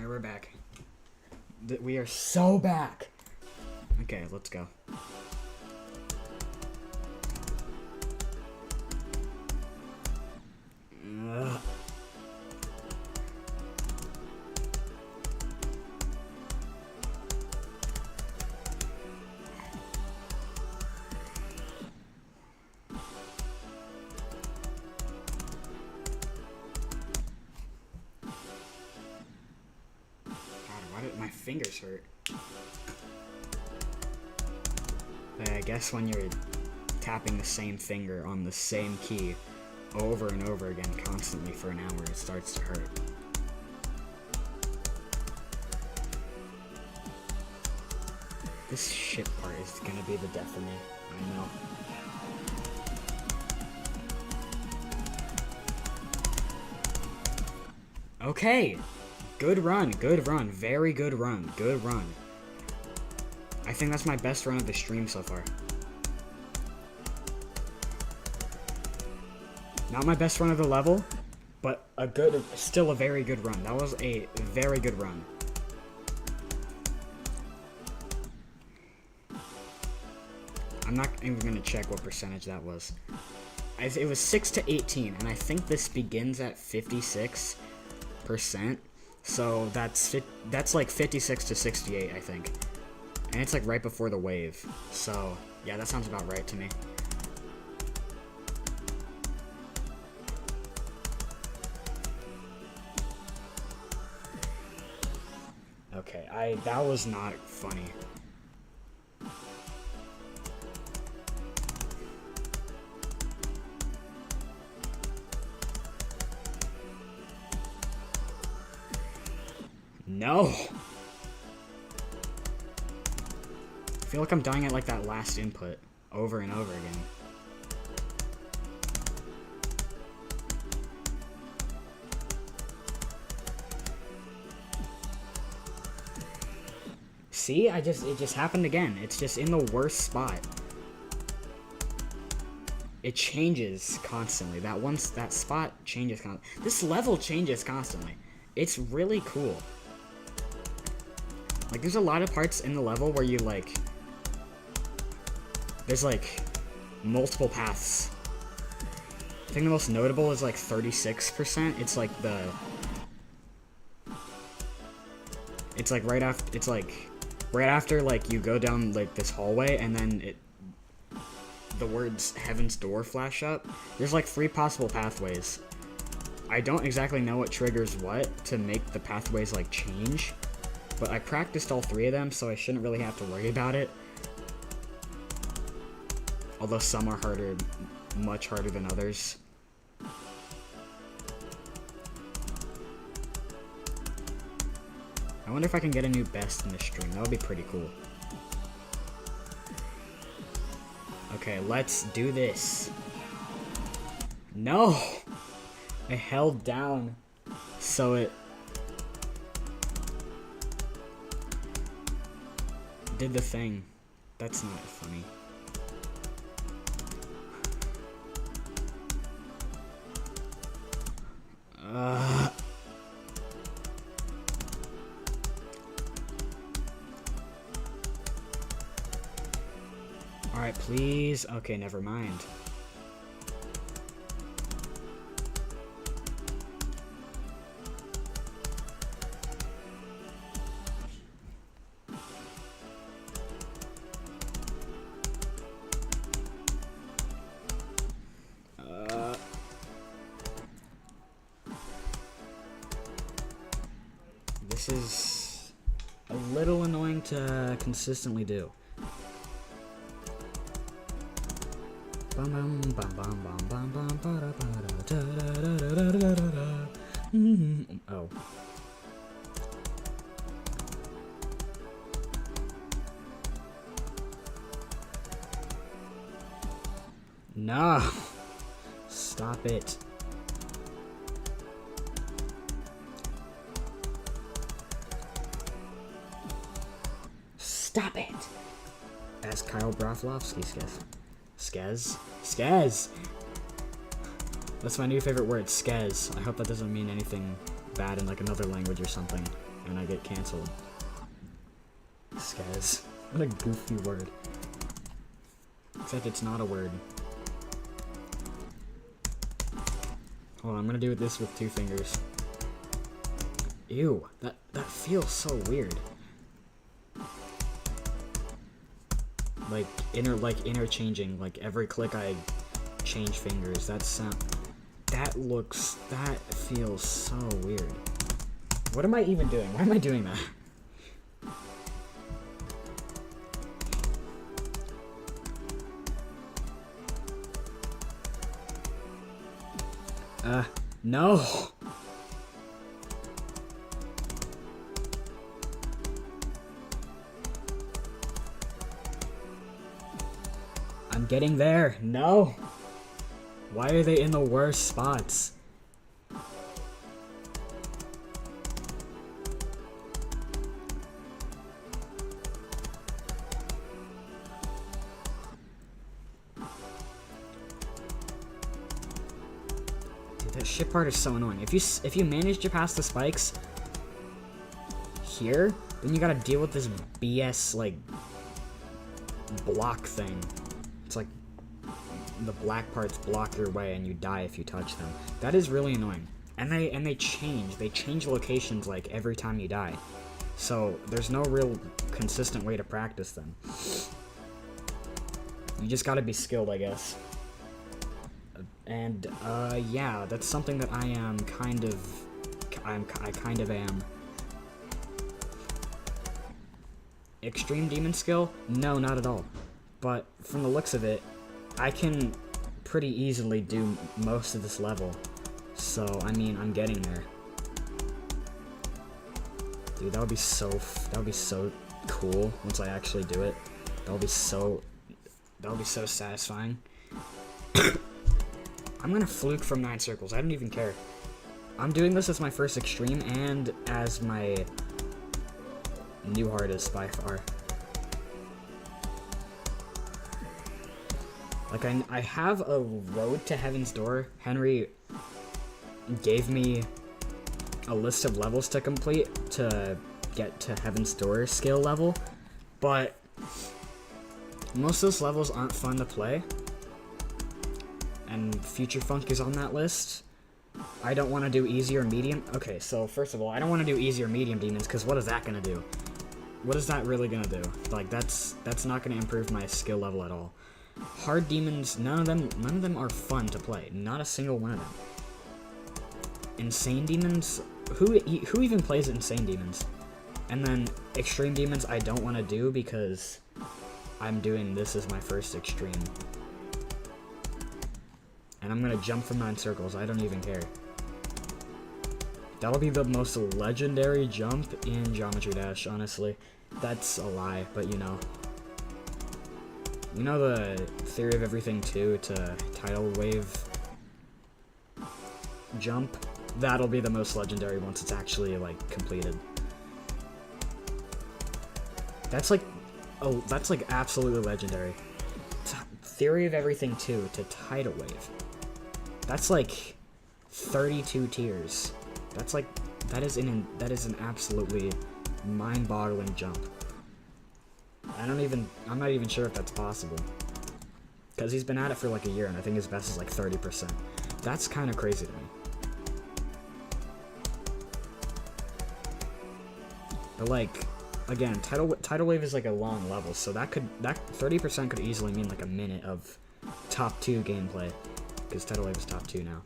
Alright, we're back. We are so back. Okay, let's go. Why did my fingers hurt? But I guess when you're tapping the same finger on the same key over and over again constantly for an hour, it starts to hurt. This shit part is gonna be the death of me. I know. Okay! Good run, very good run, good run. I think that's my best run of the stream so far. Not my best run of the level, but still a very good run. That was a very good run. I'm not even gonna check what percentage that was. It was 6 to 18, and I think this begins at 56%. So that's like 56 to 68, I think. And it's like right before the wave. So, yeah, that sounds about right to me. Okay, that was not funny. No! I feel like I'm dying at like that last input over and over again. See? It just happened again. It's just in the worst spot. It changes constantly. That spot changes constantly. This level changes constantly. It's really cool. Like, there's a lot of parts in the level where you, like... There's, like, multiple paths. I think the most notable is, like, 36%. It's, like, the... It's, like, right after... It's, like... Right after, like, you go down, like, this hallway, and then the words Heaven's Door flash up. There's, like, 3 possible pathways. I don't exactly know what triggers what to make the pathways, like, change. But I practiced all 3 of them, so I shouldn't really have to worry about it. Although some are harder, much harder than others. I wonder if I can get a new best in this stream. That would be pretty cool. Okay, let's do this. No! I held down so it did the thing. That's not funny. Alright, please. Okay, never mind. This is a little annoying to consistently do. Oh. No. Stop it. Stop it. Ask Kyle Broflovsky, Skez. Skez! That's my new favorite word, skez. I hope that doesn't mean anything bad in like another language or something. and I get cancelled. Skez. What a goofy word. Except it's not a word. Hold on, I'm gonna do this with 2 fingers. Ew, that feels so weird. Like interchanging, like every click I change fingers. That feels so weird. What am I even doing? Why am I doing that? No! I'm getting there. No! Why are they in the worst spots? That shit part is so annoying. If you manage to pass the spikes here, then you gotta deal with this BS like block thing. It's like the black parts block your way and you die if you touch them. That is really annoying. And they change locations like every time you die. So there's no real consistent way to practice them. You just gotta be skilled, I guess. And, yeah, that's something that I kind of am. Extreme demon skill? No, not at all. But, from the looks of it, I can pretty easily do most of this level. So, I mean, I'm getting there. Dude, that would be so cool once I actually do it. That would be so satisfying. I'm gonna fluke from 9 circles. I don't even care. I'm doing this as my first extreme and as my new hardest by far. Like, I have a road to Heaven's Door. Henry gave me a list of levels to complete to get to Heaven's Door skill level, but most of those levels aren't fun to play. And Future Funk is on that list. I don't want to do easy or medium. Okay, so first of all, I don't want to do easy or medium demons, because what is that going to do? What is that really going to do? Like, that's not going to improve my skill level at all. Hard demons, none of them are fun to play. Not a single one of them. Insane demons, who even plays insane demons? And then extreme demons I don't want to do because I'm doing this as my first extreme. And I'm gonna jump from 9 circles, I don't even care. That'll be the most legendary jump in Geometry Dash, honestly. That's a lie, but you know. You know the Theory of Everything 2 to Tidal Wave jump? That'll be the most legendary once it's actually, like, completed. That's like absolutely legendary. Theory of Everything 2 to Tidal Wave. That's like 32 tiers. That is an absolutely mind-boggling jump. I'm not even sure if that's possible. Because he's been at it for like a year and I think his best is like 30%. That's kind of crazy to me. But like, again, Tidal Wave is like a long level, so that 30% could easily mean like a minute of top 2 gameplay. Because Tidal Wave is top 2 now.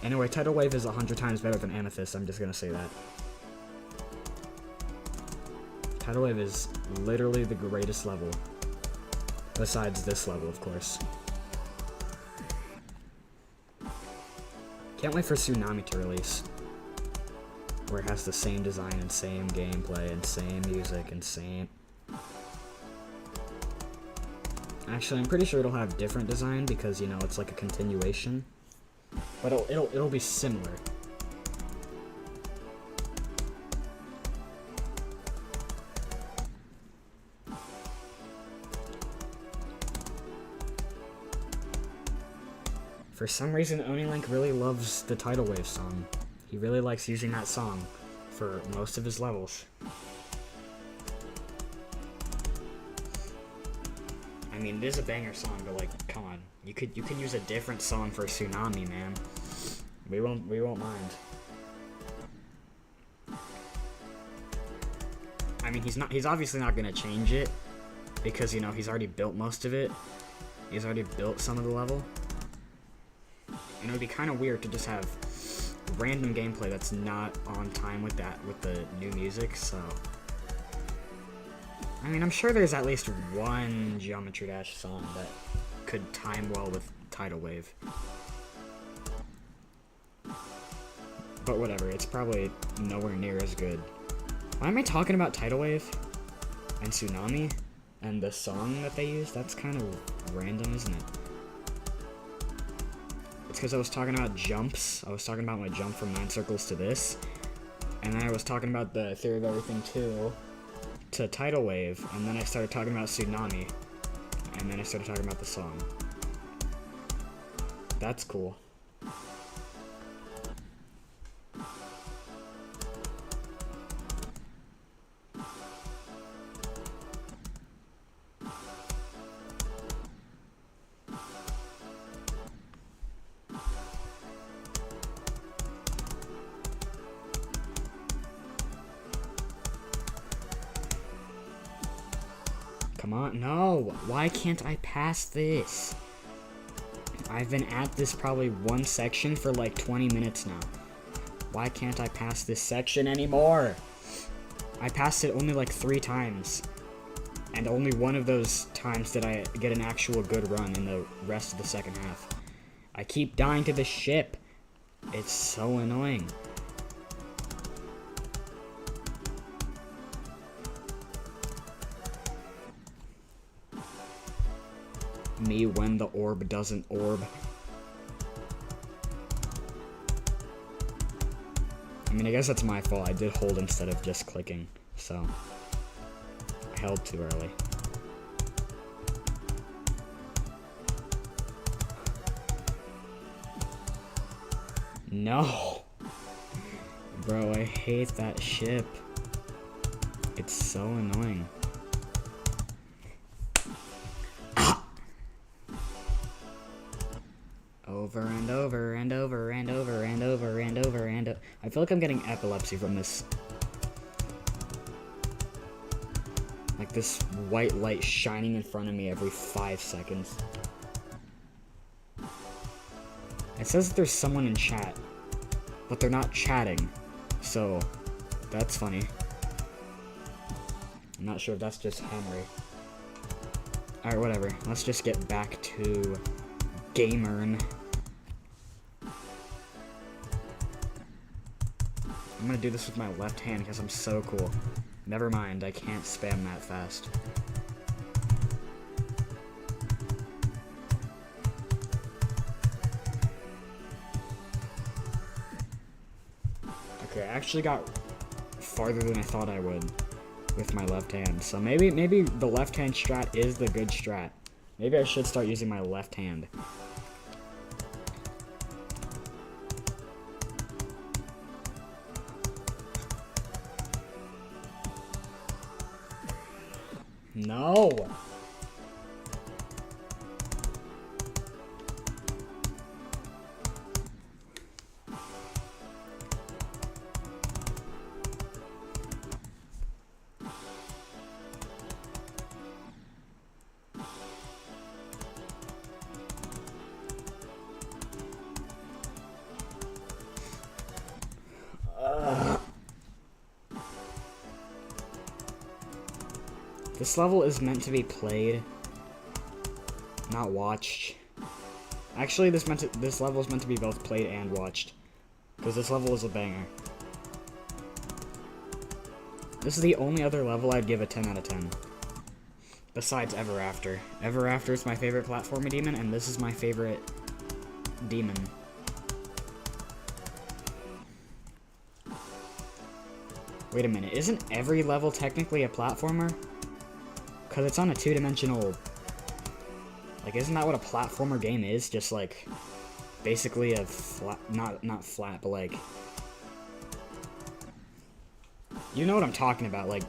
Anyway, Tidal Wave is 100 times better than Amethyst, I'm just gonna say that. Tidal Wave is literally the greatest level. Besides this level, of course. Can't wait for Tsunami to release. Where it has the same design and same gameplay and same music and same... Actually, I'm pretty sure it'll have different design because, you know, it's like a continuation. But it'll be similar. For some reason, OniLink really loves the Tidal Wave song. He really likes using that song for most of his levels. I mean, it is a banger song, but like, come on. You can use a different song for Tsunami, man. We won't mind. I mean, he's obviously not gonna change it because, you know, he's already built most of it. He's already built some of the level. And it would be kind of weird to just have random gameplay that's not on time with the new music, so I mean, I'm sure there's at least one Geometry Dash song that could time well with Tidal Wave. But whatever, it's probably nowhere near as good. Why am I talking about Tidal Wave and Tsunami and the song that they use? That's kind of random, isn't it? It's because I was talking about jumps. I was talking about my jump from 9 circles to this. And then I was talking about the Theory of Everything 2 to Tidal Wave. And then I started talking about Tsunami. And then I started talking about the song. That's cool. Come on, no! Why can't I pass this? I've been at this probably one section for like 20 minutes now. Why can't I pass this section anymore? I passed it only like 3 times. And only one of those times did I get an actual good run in the rest of the second half. I keep dying to the ship. It's so annoying. Me when the orb doesn't orb. I mean, I guess that's my fault. I did hold instead of just clicking, so I held too early. No! Bro, I hate that ship. It's so annoying. Over and over and over and over and over and over and over. I feel like I'm getting epilepsy from this. Like this white light shining in front of me every 5 seconds. It says that there's someone in chat, but they're not chatting, so that's funny. I'm not sure if that's just Henry. Alright, whatever. Let's just get back to Gamern. I'm gonna do this with my left hand because I'm so cool. Never mind, I can't spam that fast. Okay, I actually got farther than I thought I would with my left hand. So maybe the left hand strat is the good strat. Maybe I should start using my left hand. No! This level is meant to be played, not watched. Actually, this level is meant to be both played and watched, because this level is a banger. This is the only other level I'd give a 10 out of 10. Besides Ever After. Ever After is my favorite platformer demon, and this is my favorite demon. Wait a minute, isn't every level technically a platformer? Because it's on a 2-dimensional... Like, isn't that what a platformer game is? Just, like, basically a flat... Not flat, but, like... You know what I'm talking about, like...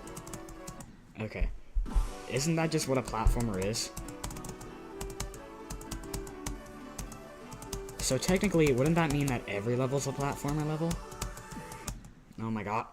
Okay. Isn't that just what a platformer is? So technically, wouldn't that mean that every level's a platformer level? Oh my god.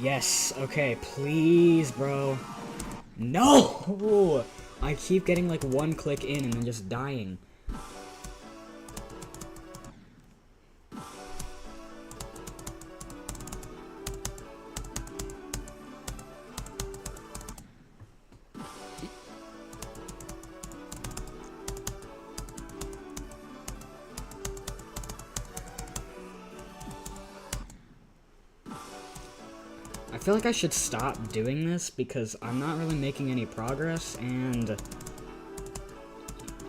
Yes, okay, please, bro. No! I keep getting like one click in and then just dying. I feel like I should stop doing this because I'm not really making any progress, and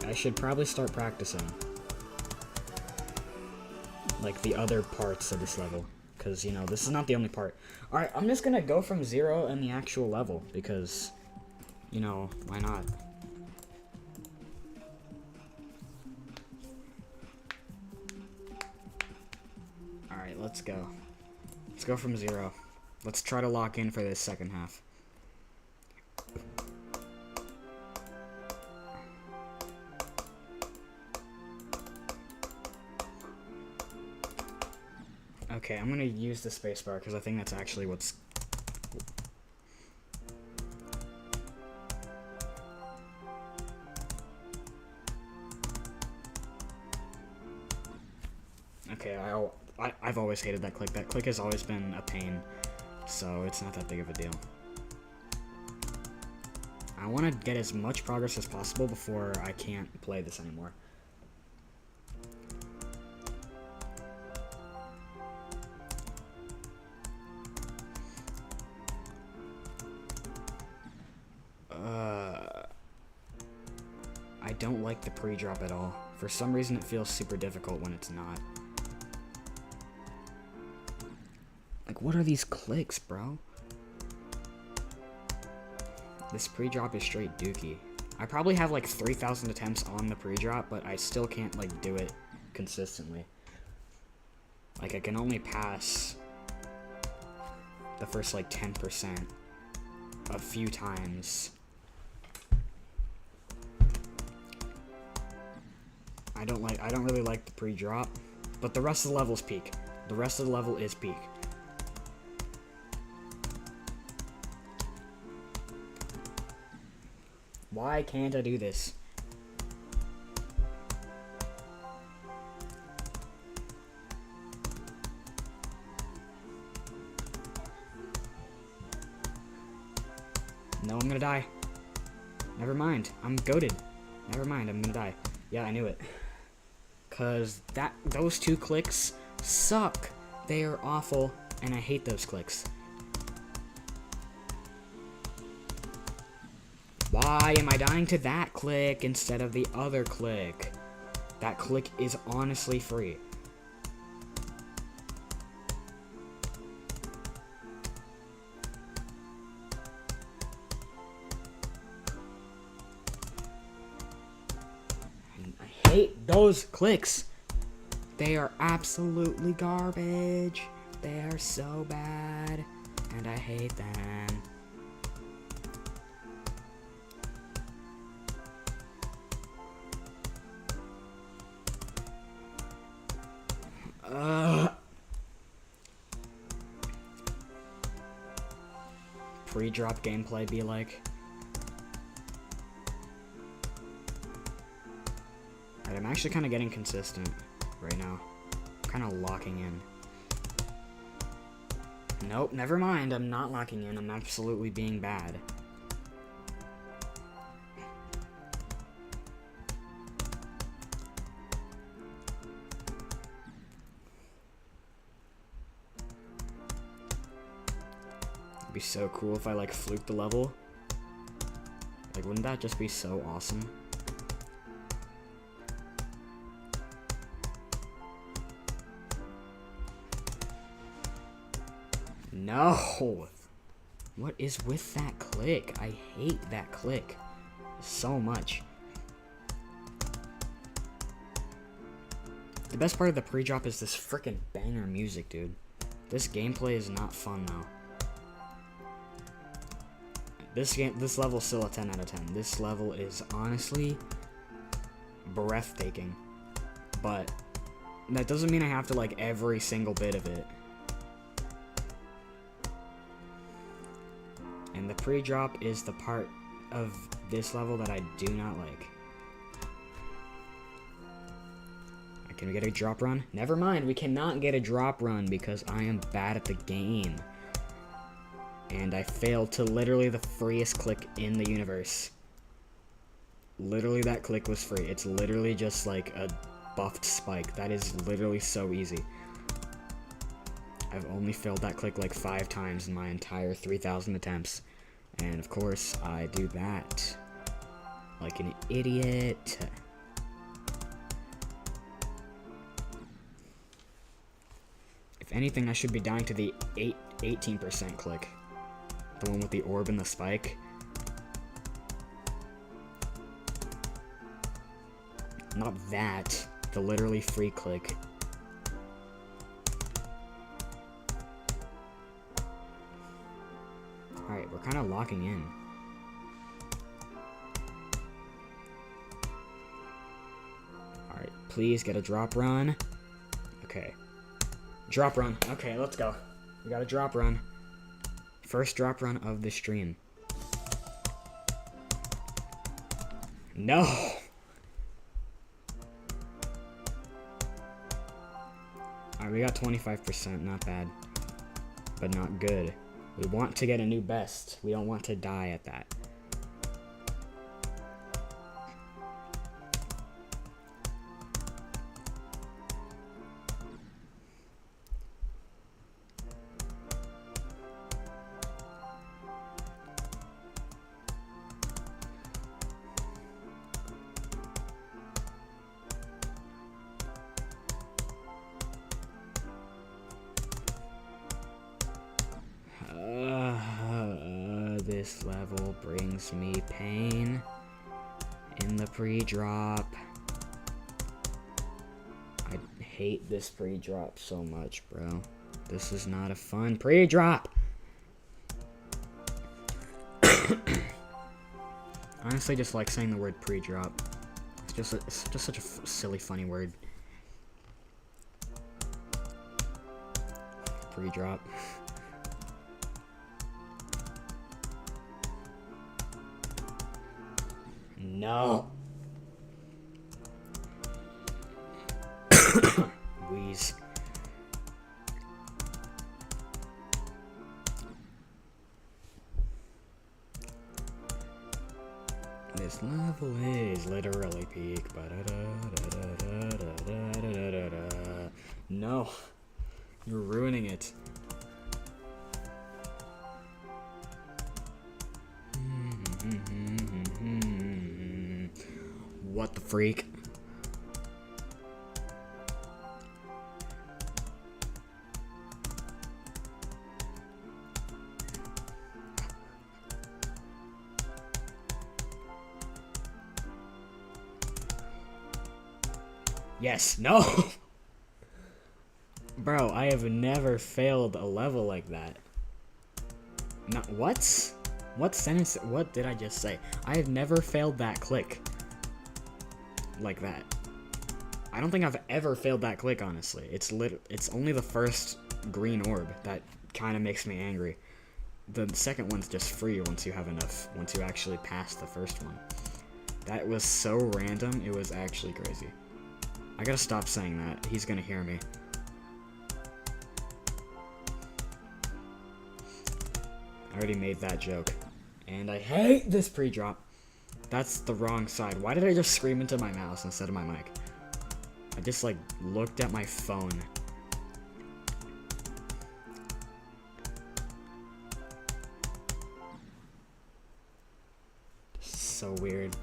I should probably start practicing. Like the other parts of this level. Because, you know, this is not the only part. Alright, I'm just gonna go from 0 in the actual level because, you know, why not? Alright, let's go. Let's go from 0. Let's try to lock in for this second half. Okay, I'm gonna use the spacebar because I think that's actually what's... Okay, I've always hated that click. That click has always been a pain. So it's not that big of a deal. I want to get as much progress as possible before I can't play this anymore. I don't like the pre-drop at all. For some reason it feels super difficult when it's not. Like, what are these clicks, bro? This pre-drop is straight dookie. I probably have like 3,000 attempts on the pre-drop, but I still can't like do it consistently. Like, I can only pass the first like 10% a few times. I don't really like the pre-drop, but the rest of the level is peak. The rest of the level is peak. Why can't I do this? No, I'm gonna die. Never mind, I'm goated. Never mind, I'm gonna die. Yeah, I knew it. Cause those two clicks suck. They are awful, and I hate those clicks. Why am I dying to that click instead of the other click? That click is honestly free. And I hate those clicks. They are absolutely garbage. They are so bad, and I hate them. Pre-drop gameplay be like. Alright, I'm actually kind of getting consistent right now. I'm kind of locking in. Nope, never mind. I'm not locking in. I'm absolutely being bad. It'd be so cool if I like fluked the level. Like, wouldn't that just be so awesome? No! What is with that click? I hate that click so much. The best part of the pre-drop is this freaking banger music, dude. This gameplay is not fun, though. This level's still a 10 out of 10. This level is honestly breathtaking. But that doesn't mean I have to like every single bit of it. And the pre-drop is the part of this level that I do not like. Can we get a drop run? Never mind, we cannot get a drop run because I am bad at the game. And I failed to literally the freest click in the universe. Literally that click was free. It's literally just like a buffed spike. That is literally so easy. I've only failed that click like 5 times in my entire 3,000 attempts. And of course, I do that. Like an idiot. If anything, I should be dying to the 18% click. The one with the orb and the spike. Not that. The literally free click. Alright, we're kind of locking in. Alright, please get a drop run. Okay. Drop run. Okay, let's go. We got a drop run. First drop run of the stream. No! Alright, we got 25%. Not bad. But not good. We want to get a new best. We don't want to die at that. This level brings me pain in the pre-drop. I hate this pre-drop so much, bro. This is not a fun pre-drop. Honestly, just like saying the word pre-drop. It's just such a silly, funny word. Pre-drop. No. Wheeze. This level is literally peak. No. You're ruining it. What the freak? Yes, no! Bro, I have never failed a level like that. Not what? What sentence? What did I just say? I have never failed that click. Like that. I don't think I've ever failed that click, honestly. It's only the first green orb that kind of makes me angry. The second one's just free once you have enough, once you actually pass the first one. That was so random, it was actually crazy. I gotta stop saying that. He's gonna hear me. I already made that joke. And I hate this pre-drop. That's the wrong side. Why did I just scream into my mouse instead of my mic? I just, like, looked at my phone. So weird.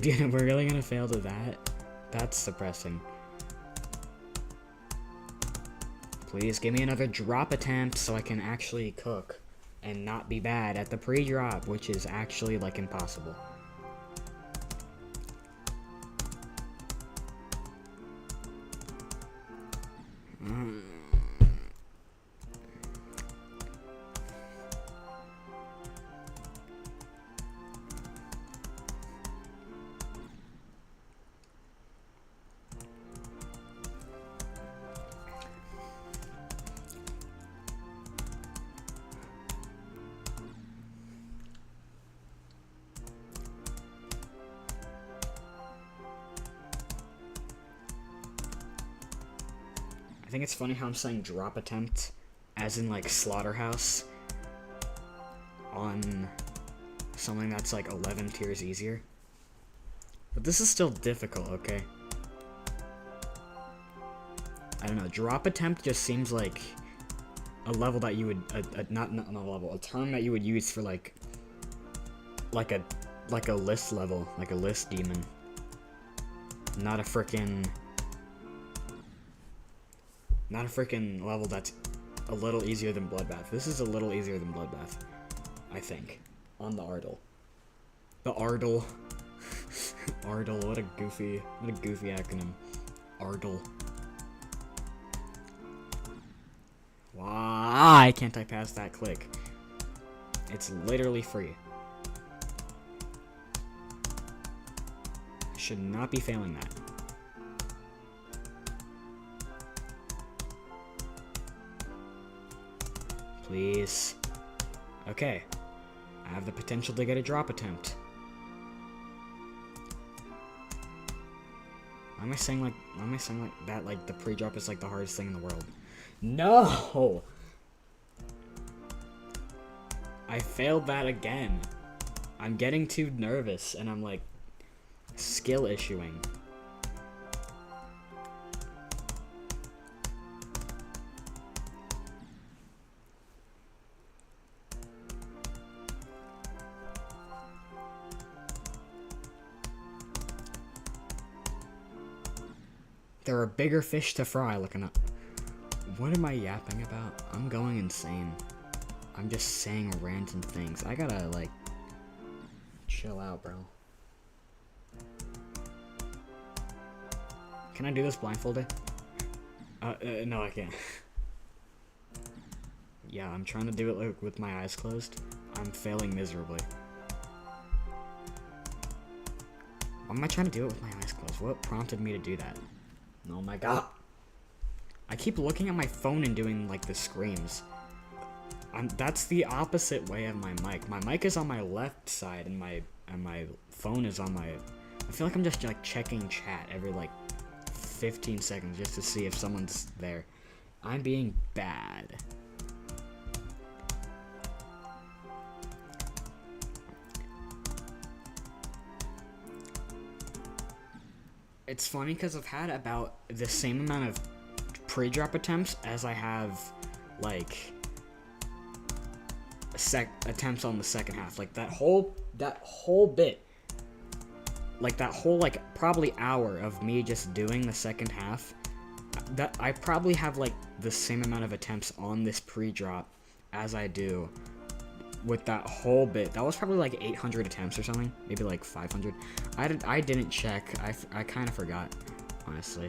We're really gonna fail to that? That's depressing. Please give me another drop attempt so I can actually cook and not be bad at the pre-drop, which is actually, like, impossible. I think it's funny how I'm saying drop attempt as in like slaughterhouse on something that's like 11 tiers easier. But this is still difficult, okay? I don't know, drop attempt just seems like a level that you would, not a level, a term that you would use for like a list level, like a list demon. Not a freaking level that's a little easier than Bloodbath. This is a little easier than Bloodbath, I think, on the Ardle. The Ardle. Ardle, what a goofy acronym. Ardle. Why can't I pass that click? It's literally free. I should not be failing that. Please. Okay. I have the potential to get a drop attempt. Why am I saying like that, like the pre-drop is like the hardest thing in the world? No! I failed that again. I'm getting too nervous and I'm like skill issuing. There are bigger fish to fry, looking up. What am I yapping about? I'm going insane. I'm just saying random things. I gotta, like, chill out, bro. Can I do this blindfolded? No, I can't. Yeah, I'm trying to do it, like, with my eyes closed. I'm failing miserably. Why am I trying to do it with my eyes closed? What prompted me to do that? Oh my god. I keep looking at my phone and doing like the screams. That's the opposite way of my mic. My mic is on my left side and my phone is on my... I feel like I'm just like checking chat every like 15 seconds just to see if someone's there. I'm being bad. It's funny because I've had about the same amount of pre-drop attempts as I have, like, attempts on the second half. Like, that whole bit, like, that whole, like, probably hour of me just doing the second half, that I probably have, like, the same amount of attempts on this pre-drop as I do with that whole bit. That was probably like 800 attempts or something, maybe like 500. I didn't check. I kind of forgot, honestly.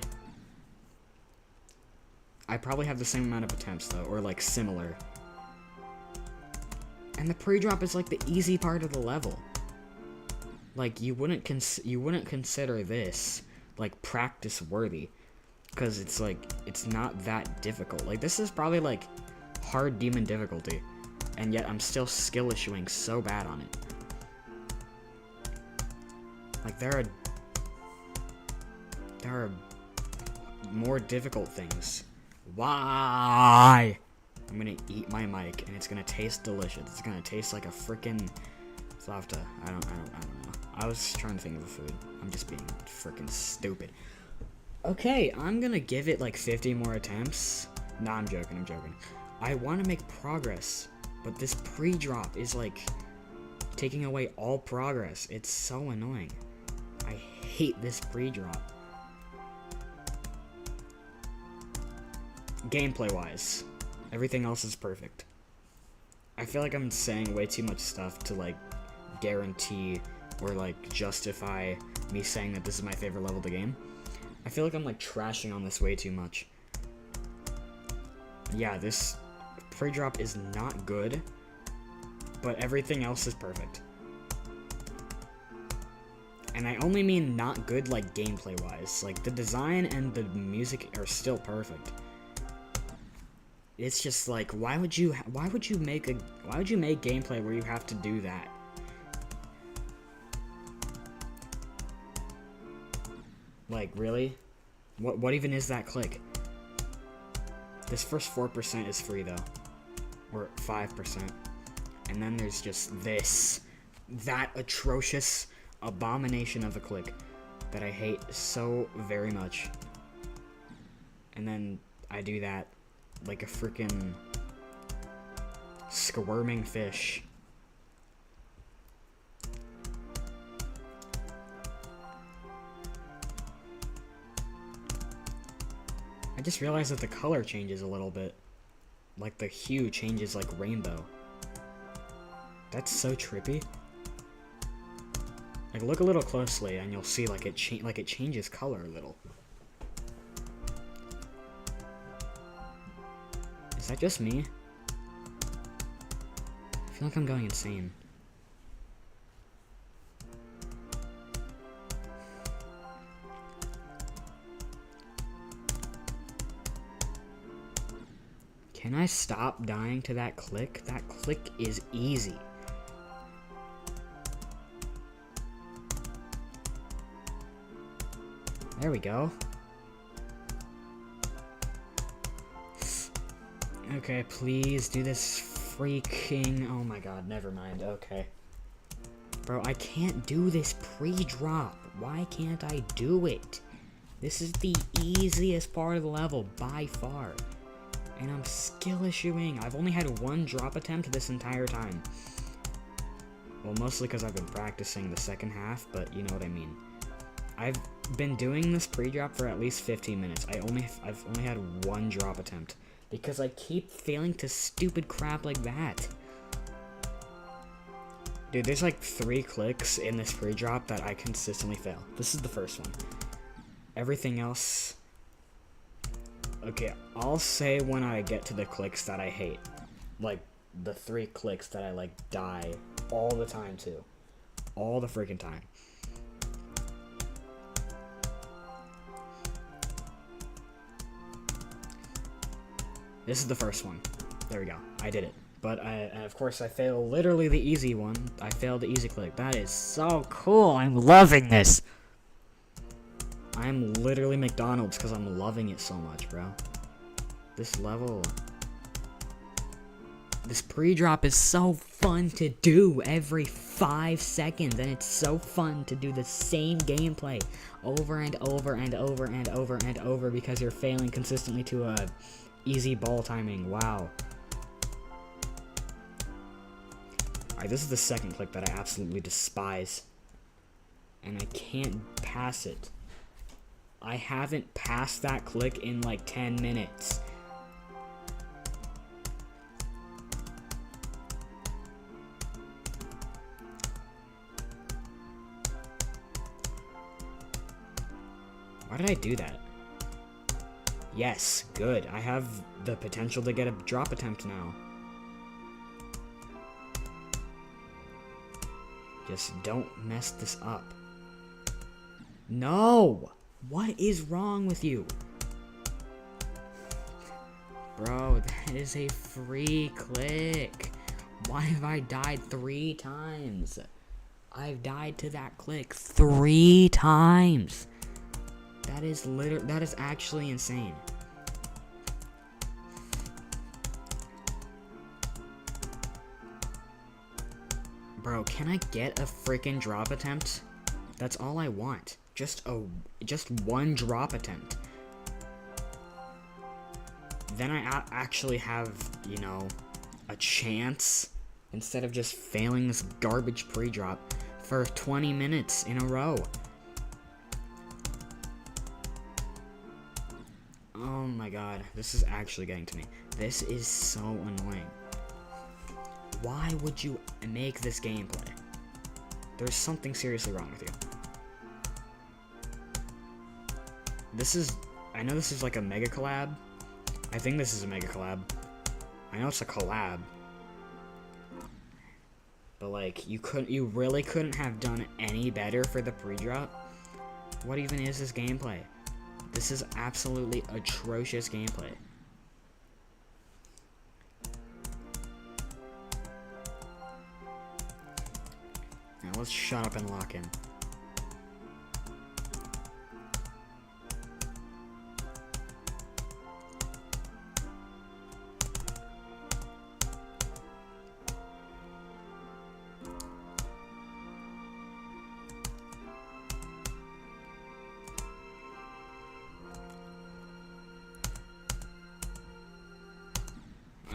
I probably have the same amount of attempts though, or like similar. And the pre-drop is like the easy part of the level. Like you wouldn't consider this like practice worthy, because it's like it's not that difficult. Like this is probably like hard demon difficulty. And yet I'm still skill issuing so bad on it. Like there are more difficult things. Why? I'm gonna eat my mic and it's gonna taste delicious. It's gonna taste like a freaking Slavta. I don't know. I was trying to think of a food. I'm just being freaking stupid. Okay, I'm gonna give it like 50 more attempts. Nah, I'm joking. I want to make progress. But this pre-drop is like taking away all progress. It's so annoying. I hate this pre-drop. Gameplay-wise, everything else is perfect. I feel like I'm saying way too much stuff to, like, guarantee or, like, justify me saying that this is my favorite level of the game. I feel like I'm, like, trashing on this way too much. Yeah, this pre-drop is not good, but everything else is perfect. And I only mean not good, like, gameplay-wise. Like, the design and the music are still perfect. It's just like, why would you make gameplay where you have to do that? Like, really? What even is that click? This first 4% is free though, or 5%, and then there's just that atrocious abomination of a click that I hate so very much. And then I do that like a freaking squirming fish. I just realized that the color changes a little bit. Like the hue changes like rainbow. That's so trippy. Like look a little closely and you'll see like it changes color a little. Is that just me? I feel like I'm going insane. Can I stop dying to that click? That click is easy. There we go. Okay, please do this freaking... Oh my god, never mind, okay. Bro, I can't do this pre-drop. Why can't I do it? This is the easiest part of the level, by far. And I'm skill issuing. I've only had one drop attempt this entire time. Well, mostly because I've been practicing the second half, but you know what I mean. I've been doing this pre-drop for at least 15 minutes. I've only had one drop attempt. Because I keep failing to stupid crap like that. Dude, there's like 3 clicks in this pre-drop that I consistently fail. This is the first one. Everything else... Okay, I'll say when I get to the clicks that I hate. Like, the 3 clicks that I, like, die all the time to. All the freaking time. This is the first one. There we go. I did it. But, and of course, I failed literally the easy one. I failed the easy click. That is so cool. I'm loving this. I'm literally McDonald's because I'm loving it so much, bro. This level... This pre-drop is so fun to do every 5 seconds, and it's so fun to do the same gameplay over and over and over and over and over because you're failing consistently to a easy ball timing. Wow. Alright, this is the second click that I absolutely despise. And I can't pass it. I haven't passed that click in like 10 minutes. Why did I do that? Yes, good. I have the potential to get a drop attempt now. Just don't mess this up. No! What is wrong with you? Bro, that is a free click. Why have I died 3 times? I've died to that click 3 times. That is actually insane. Bro, can I get a freaking drop attempt? That's all I want. Just one drop attempt. Then I actually have, you know, a chance instead of just failing this garbage pre-drop for 20 minutes in a row. my god, this is actually getting to me. This is so annoying. Why would you make this gameplay? There's something seriously wrong with you. I know this is like a mega collab. I think this is a mega collab. I know it's a collab. But like, you really couldn't have done any better for the pre-drop? What even is this gameplay? This is absolutely atrocious gameplay. Now let's shut up and lock in.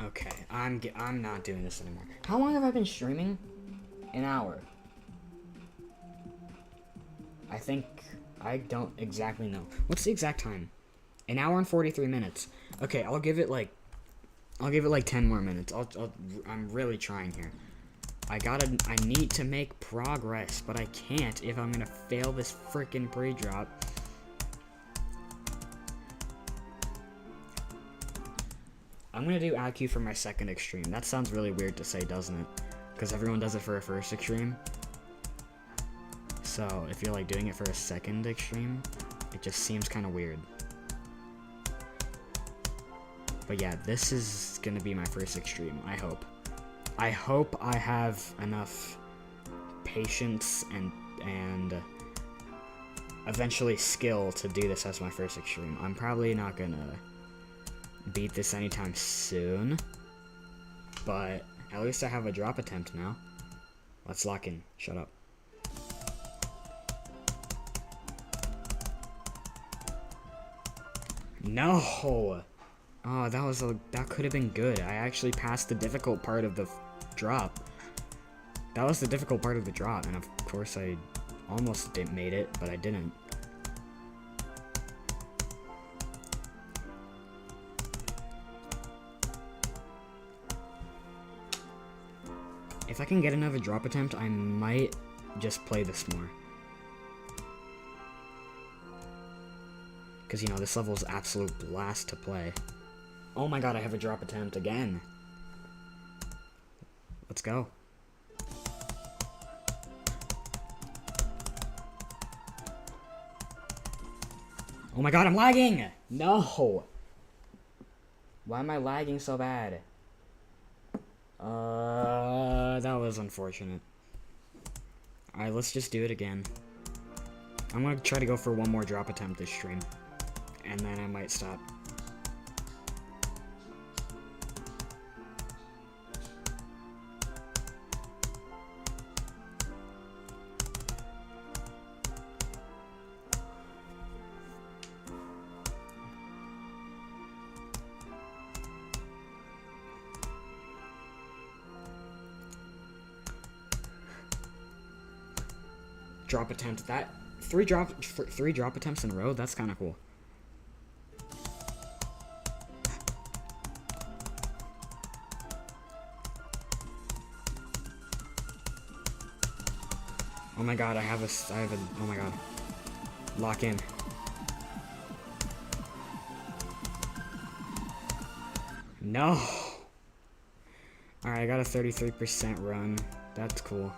Okay, I'm not doing this anymore. How long have I been streaming? An hour. I don't exactly know. What's the exact time? An hour and 43 minutes. Okay, I'll give it like 10 more minutes. I'm really trying here. I need to make progress, but I can't if I'm gonna fail this freaking pre-drop. I'm gonna do AdQ for my second extreme. That sounds really weird to say, doesn't it? Because everyone does it for a first extreme. So if you're like doing it for a second extreme, it just seems kind of weird. But yeah, this is gonna be my first extreme, I hope. I hope I have enough patience and eventually skill to do this as my first extreme. I'm probably not gonna beat this anytime soon, but at least I have a drop attempt now. Let's lock in. Shut up. No! Oh, that could have been good. I actually passed the difficult part of the drop. That was the difficult part of the drop, and of course I almost made it, but I didn't. If I can get another drop attempt, I might just play this more. Because, you know, this level is absolute blast to play. Oh my god, I have a drop attempt again. Let's go. Oh my god, I'm lagging! No! Why am I lagging so bad? That was unfortunate. Alright, let's just do it again. I'm gonna try to go for one more drop attempt this stream. And then I might stop. Drop attempt. That three drop attempts in a row. That's kind of cool. Oh my god, I have a, oh my god. Lock in. No! Alright, I got a 33% run. That's cool.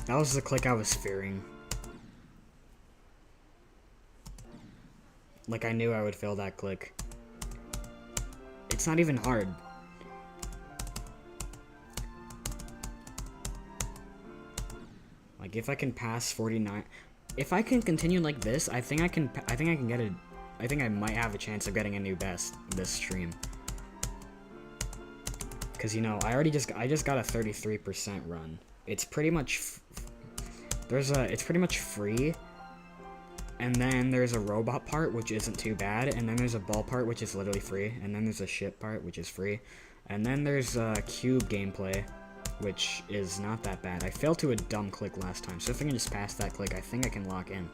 That was the click I was fearing. Like, I knew I would fail that click. It's not even hard. Like, if I can pass 49, if I can continue like this, I think I can get a, I think I might have a chance of getting a new best this stream. Cause, you know, I just got a 33% run. It's pretty much, it's pretty much free. And then there's a robot part, which isn't too bad. And then there's a ball part, which is literally free. And then there's a ship part, which is free. And then there's cube gameplay, which is not that bad. I failed to a dumb click last time, so if I can just pass that click, I think I can lock in.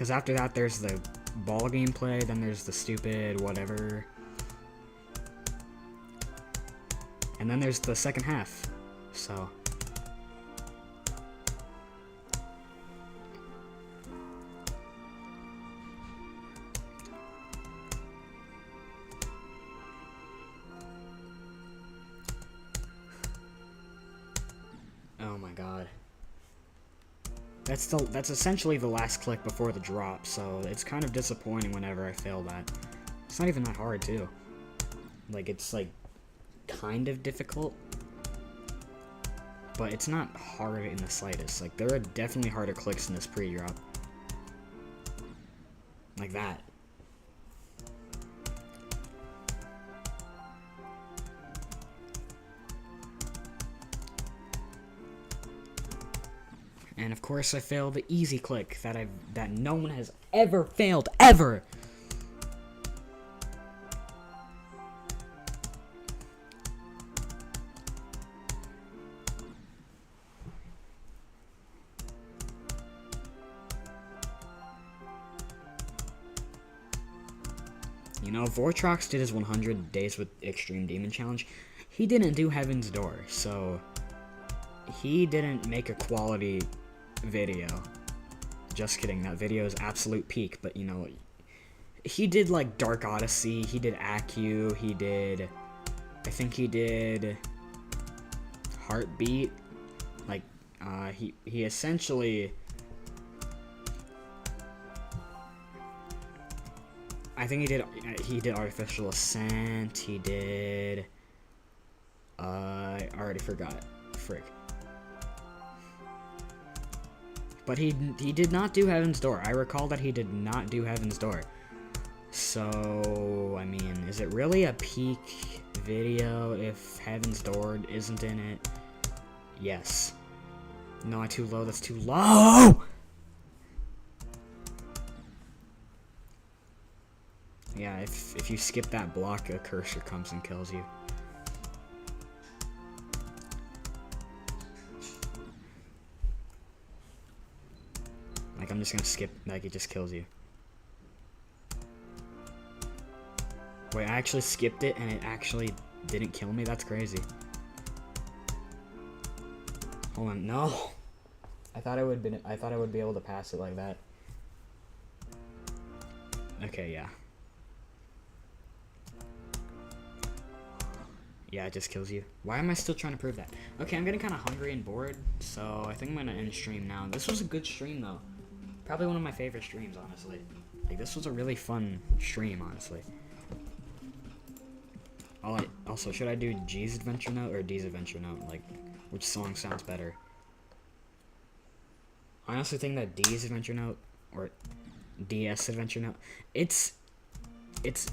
Because after that, there's the ball gameplay, then there's the stupid whatever. And then there's the second half. So. Oh my god. That's essentially the last click before the drop, so it's kind of disappointing whenever I fail that. It's not even that hard, too. Like, it's, like, kind of difficult. But it's not hard in the slightest. Like, there are definitely harder clicks in this pre-drop. Like that. And of course I failed the easy click that no one has ever failed, ever! You know, Vortrox did his 100 Days with Extreme Demon Challenge. He didn't do Heaven's Door, so he didn't make a quality video. Just kidding, that video is absolute peak, but you know, he did like Dark Odyssey, he did Accu, I think he did Heartbeat, like, he essentially, I think he did Artificial Ascent, he did, I already forgot, frick. But he did not do Heaven's Door. I recall that he did not do Heaven's Door. So, I mean, is it really a peak video if Heaven's Door isn't in it? Yes. No, too low. That's too low! Yeah, if you skip that block, a cursor comes and kills you. Like, I'm just gonna skip, like, it just kills you. Wait, I actually skipped it, and it actually didn't kill me? That's crazy. Hold on, no! I thought I would be able to pass it like that. Okay, yeah. Yeah, it just kills you. Why am I still trying to prove that? Okay, I'm getting kind of hungry and bored, so I think I'm gonna end stream now. This was a good stream, though. Probably one of my favorite streams, honestly. Like, this was a really fun stream, honestly. Also, should I do G's Adventure Note or D's Adventure Note? Like, which song sounds better? I honestly think that D's Adventure Note, or DS Adventure Note, it's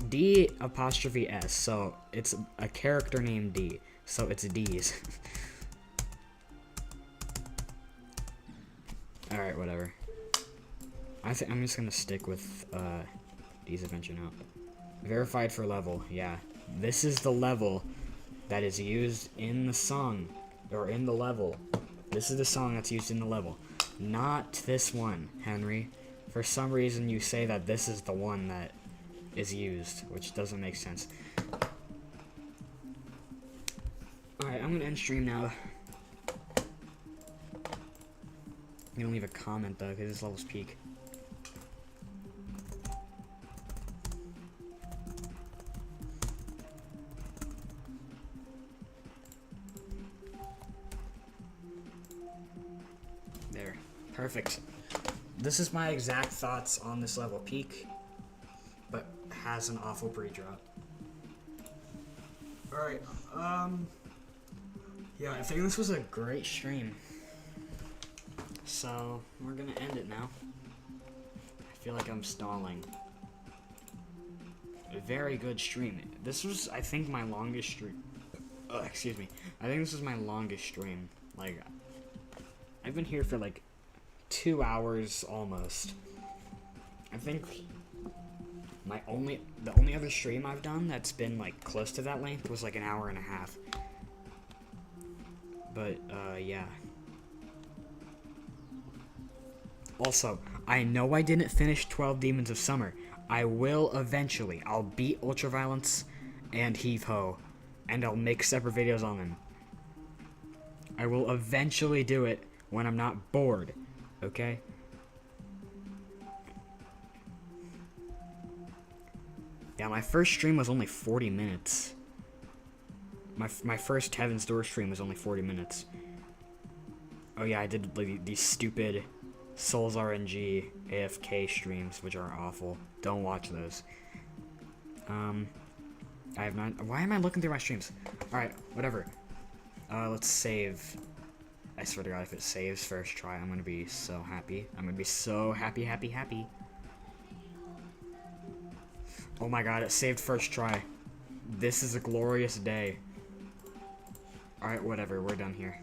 D apostrophe S, so it's a character named D, so it's D's. Alright, whatever. I'm just gonna stick with D's Adventure Note. Verified for level, yeah. This is the level that is used in the song, or in the level. This is the song that's used in the level. Not this one, Henry. For some reason you say that this is the one that is used, which doesn't make sense. Alright, I'm gonna end stream now. I'm gonna leave a comment though, because this level's peak. There. Perfect. This is my exact thoughts on this level. Peak, but has an awful pre-drop. Alright, yeah, I think this was a great stream. So, we're gonna end it now. I feel like I'm stalling. A very good stream. This was, I think, my longest stream. Excuse me. I think this is my longest stream. Like, I've been here for like 2 hours almost. I think the only other stream I've done that's been like close to that length was like an hour and a half. But yeah. Also, I know I didn't finish 12 Demons of Summer. I will eventually. I'll beat Ultraviolence and Heave Ho, and I'll make separate videos on them. I will eventually do it when I'm not bored, okay? Yeah, my first stream was only 40 minutes. My first Heaven's Door stream was only 40 minutes. Oh yeah, I did like, these stupid Souls RNG AFK streams, which are awful. Don't watch those. I have not. Why am I looking through my streams? Alright, whatever. Let's save. I swear to God, if it saves first try, I'm gonna be so happy. I'm gonna be so happy, happy, happy. Oh my God, it saved first try. This is a glorious day. Alright, whatever, we're done here.